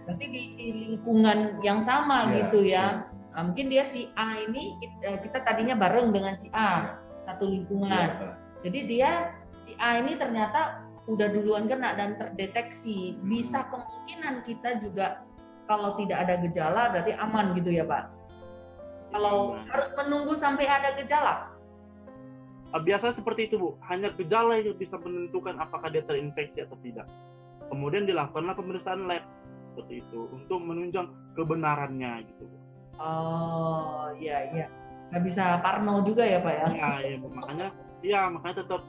Berarti di lingkungan yang sama gitu ya. Nah, mungkin dia si A ini kita tadinya bareng dengan si A satu lingkungan. Jadi dia si A ini ternyata udah duluan kena dan terdeteksi. Bisa kemungkinan kita juga kalau tidak ada gejala berarti aman gitu ya Pak. Kalau harus menunggu sampai ada gejala? Biasa seperti itu Bu, hanya gejala yang bisa menentukan apakah dia terinfeksi atau tidak. Kemudian dilakukanlah pemeriksaan lab seperti itu untuk menunjang kebenarannya gitu. Oh iya, nggak bisa parno juga ya Pak ya? Iya, makanya tetap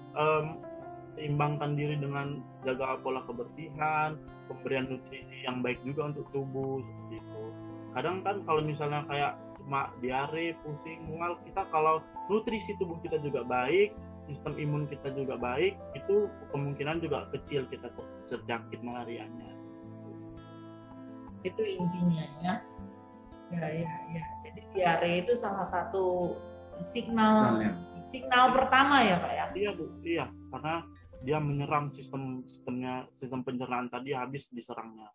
seimbangkan diri dengan jaga pola kebersihan, pemberian nutrisi yang baik juga untuk tubuh seperti itu. Kadang kan kalau misalnya kayak cuma diare, pusing, mual, kita kalau nutrisi tubuh kita juga baik, sistem imun kita juga baik, itu kemungkinan juga kecil kita terjangkit malarianya. Itu intinya ya. Ya. Jadi diare itu salah satu signal pertama ya Pak ya? Iya Bu, iya, karena dia menyerang sistem pencernaan tadi habis diserangnya.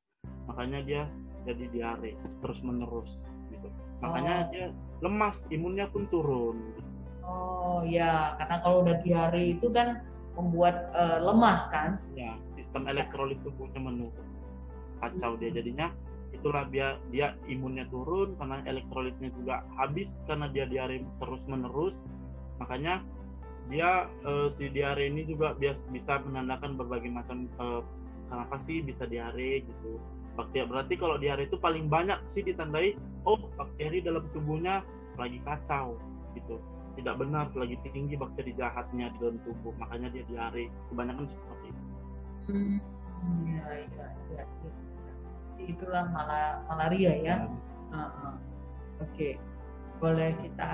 Makanya dia jadi diare terus menerus gitu. Makanya dia lemas, imunnya pun turun. Oh ya, karena kalau udah diare itu kan membuat lemas kan? Ya, sistem elektrolit tubuhnya menurun, kacau dia jadinya. Itulah dia imunnya turun karena elektrolitnya juga habis karena dia diare terus menerus. Makanya dia si diare ini juga bisa menandakan berbagai macam kenapa sih bisa diare gitu. Bakteri berarti kalau diare itu paling banyak sih ditandai bakteri dalam tubuhnya lagi kacau gitu. Tidak benar, lagi tinggi bakteri jahatnya di dalam tubuh, makanya dia diare. Kebanyakan sih seperti itu. Iya. Itulah malaria ya. Oke. Boleh kita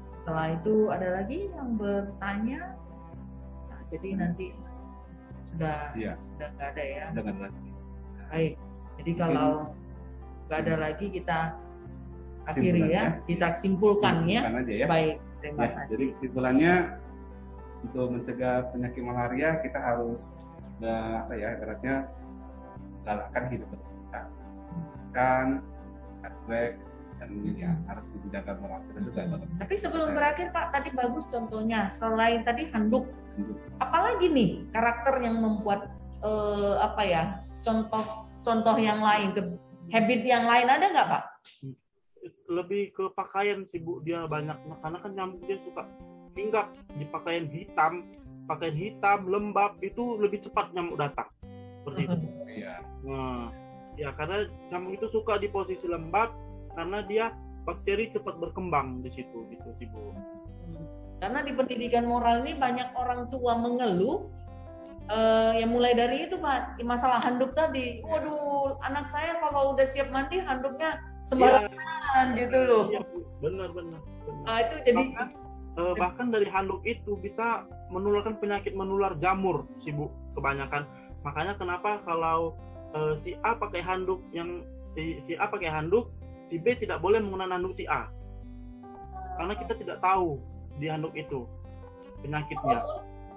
setelah itu ada lagi yang bertanya. Nah, jadi nanti sudah nggak ada ya. Baik. Jadi kalau nggak ada lagi kita akhiri ya. Kita simpulkan ya. Baik. Terima kasih. Jadi kesimpulannya untuk mencegah penyakit malaria kita harus ibaratnya galakkan hidup bersih, kan, break, dan harus dijaga moral kita juga. Tapi sebelum berakhir Pak, tadi bagus contohnya. Selain tadi handuk, apalagi nih karakter yang membuat contoh yang lain, habit yang lain ada nggak Pak? Lebih ke pakaian sih Bu, dia banyak karena kan nyamuk dia suka hinggap di pakaian hitam lembab, itu lebih cepat nyamuk datang seperti itu. Nah, ya karena nyamuk itu suka di posisi lembab karena dia bakteri cepat berkembang di situ gitu sih Bu. Karena di pendidikan moral ini banyak orang tua mengeluh yang mulai dari itu Pak, masalah handuk tadi. Waduh, anak saya kalau udah siap mandi handuknya sembarangan gitu loh. Iya, benar. Nah, itu jadi bahkan dari handuk itu bisa menularkan penyakit menular jamur sih Bu, kebanyakan. Makanya kenapa kalau si A pakai handuk si A pakai handuk, si B tidak boleh menggunakan handuk si A. Karena kita tidak tahu di handuk itu penyakitnya.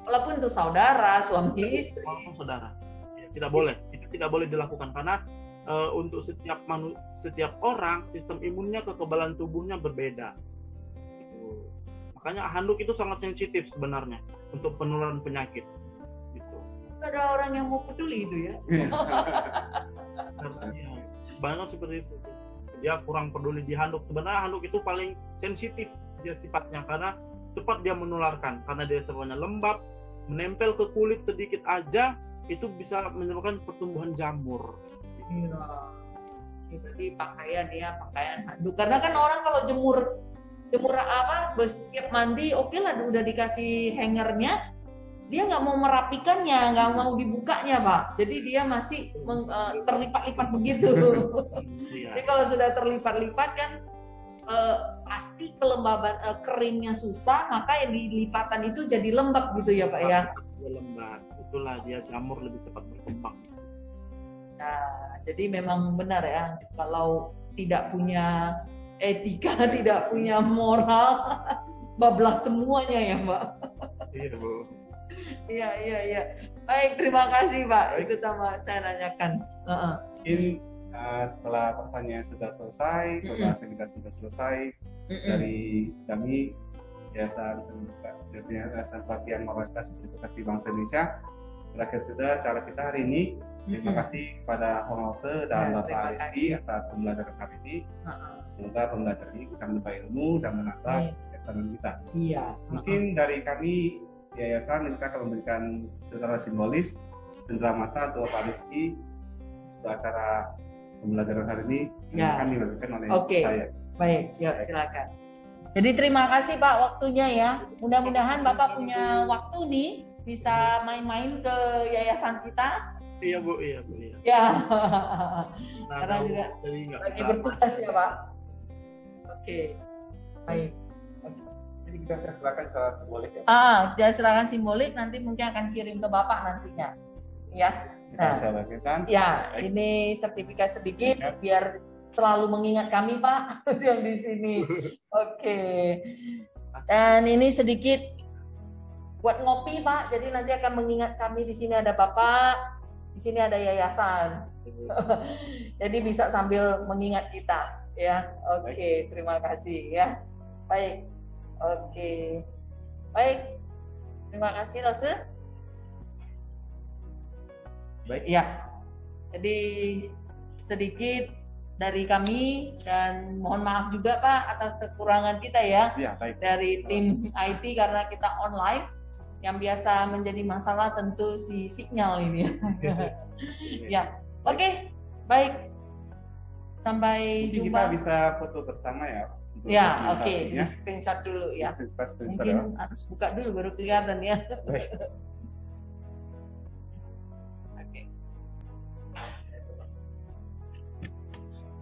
Walaupun itu saudara, suami istri. Walaupun saudara, ya, tidak boleh. Itu tidak boleh dilakukan karena untuk setiap orang sistem imunnya, kekebalan tubuhnya berbeda. Gitu. Makanya handuk itu sangat sensitif sebenarnya untuk penularan penyakit. Gitu. Ada orang yang mau peduli itu ya. Banyak seperti itu. Dia kurang peduli di handuk. Sebenarnya handuk itu paling sensitif dia sifatnya karena cepat dia menularkan karena dia sebenarnya lembab, menempel ke kulit sedikit aja itu bisa menyebabkan pertumbuhan jamur. Iya. Berarti pakaian handuk. Karena kan orang kalau jemur apa siap mandi, oke lah udah dikasih hangernya, dia nggak mau merapikannya, nggak mau dibukanya, Pak. Jadi dia masih terlipat-lipat begitu. Jadi kalau sudah terlipat-lipat kan pasti kelembaban keringnya susah, maka yang dilipatan itu jadi lembab gitu ya, Pak ya. Lembab, itulah dia jamur lebih cepat berkembang. Nah, jadi memang benar ya, kalau tidak punya etika, tidak punya moral, bablas semuanya ya, Mbak. Iya, Bu. Iya. Baik, terima kasih, Pak. Itu saya nanyakan. Ini setelah pertanyaan sudah selesai, pembahasan kita sudah selesai, dari kami Yayasan Pelatihan Moralitas Edukasi Bangsa Indonesia, berakhir sudah cara kita hari ini. Terima kasih kepada Honose dan Bapak Rizky atas pembelajaran hari ini. Semoga pembelajaran ini bisa menambah ilmu dan menambah keyakinan kita. Iya. Mungkin dari kami Yayasan kita akan memberikan secara simbolis cendera mata untuk Bapak Rizky untuk acara pembelajaran hari ini yang akan dilakukan oleh saya. Baik, yuk silakan. Jadi terima kasih Pak waktunya ya. Mudah-mudahan Bapak punya waktu nih bisa main-main ke yayasan kita. Iya Bu, iya. Ya. Karena juga lagi bertugas ya Pak. Oke. Baik. Jadi kita saya silakan secara simbolik ya. Saya silakan simbolik, nanti mungkin akan kirim ke Bapak nantinya. Ya. Saya lakukan. Ya, ini sertifikat sedikit biar selalu mengingat kami Pak yang di sini. Oke. Dan ini sedikit buat ngopi Pak. Jadi nanti akan mengingat kami di sini ada Bapak, di sini ada yayasan. Jadi bisa sambil mengingat kita ya. Oke, terima kasih ya. Baik. Oke. Baik. Terima kasih Rose. Baik. Ya. Jadi sedikit dari kami dan mohon maaf juga Pak atas kekurangan kita ya. Ya, baik. Dari tim IT karena kita online. Yang biasa menjadi masalah tentu si sinyal ini. Ya. Oke. Baik. Sampai mungkin jumpa. Kita bisa foto bersama ya. Ya, oke. Di screenshot dulu ya. Mungkin ya. harus buka dulu baru kelihatan ya. Oke.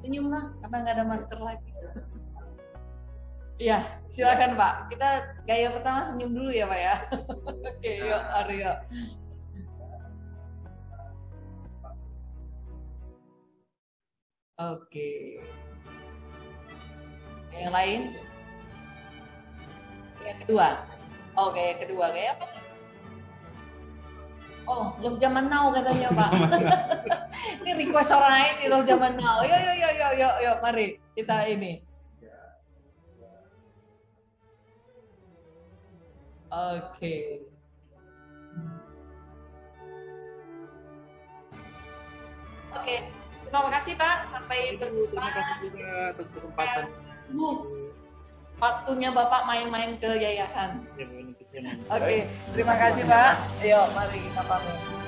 Senyum lah, karena nggak ada masker lagi. Iya, silakan Pak. Kita gaya pertama senyum dulu ya Pak ya. Oke, yuk Aryo. Oke. Yang lain? Yang kedua. Oke, yang kedua kayak apa? Oh, Love Zaman Now katanya Pak. Ini request orang lain di Love Zaman Now. Yuk, mari kita ini. Oke. Oke, terima kasih Pak. Sampai berjumpa. Terima kasih juga atas kesempatan. Waktunya Bapak main-main ke yayasan. Ya, Oke, terima kasih Pak. Ayo, mari kita pamit.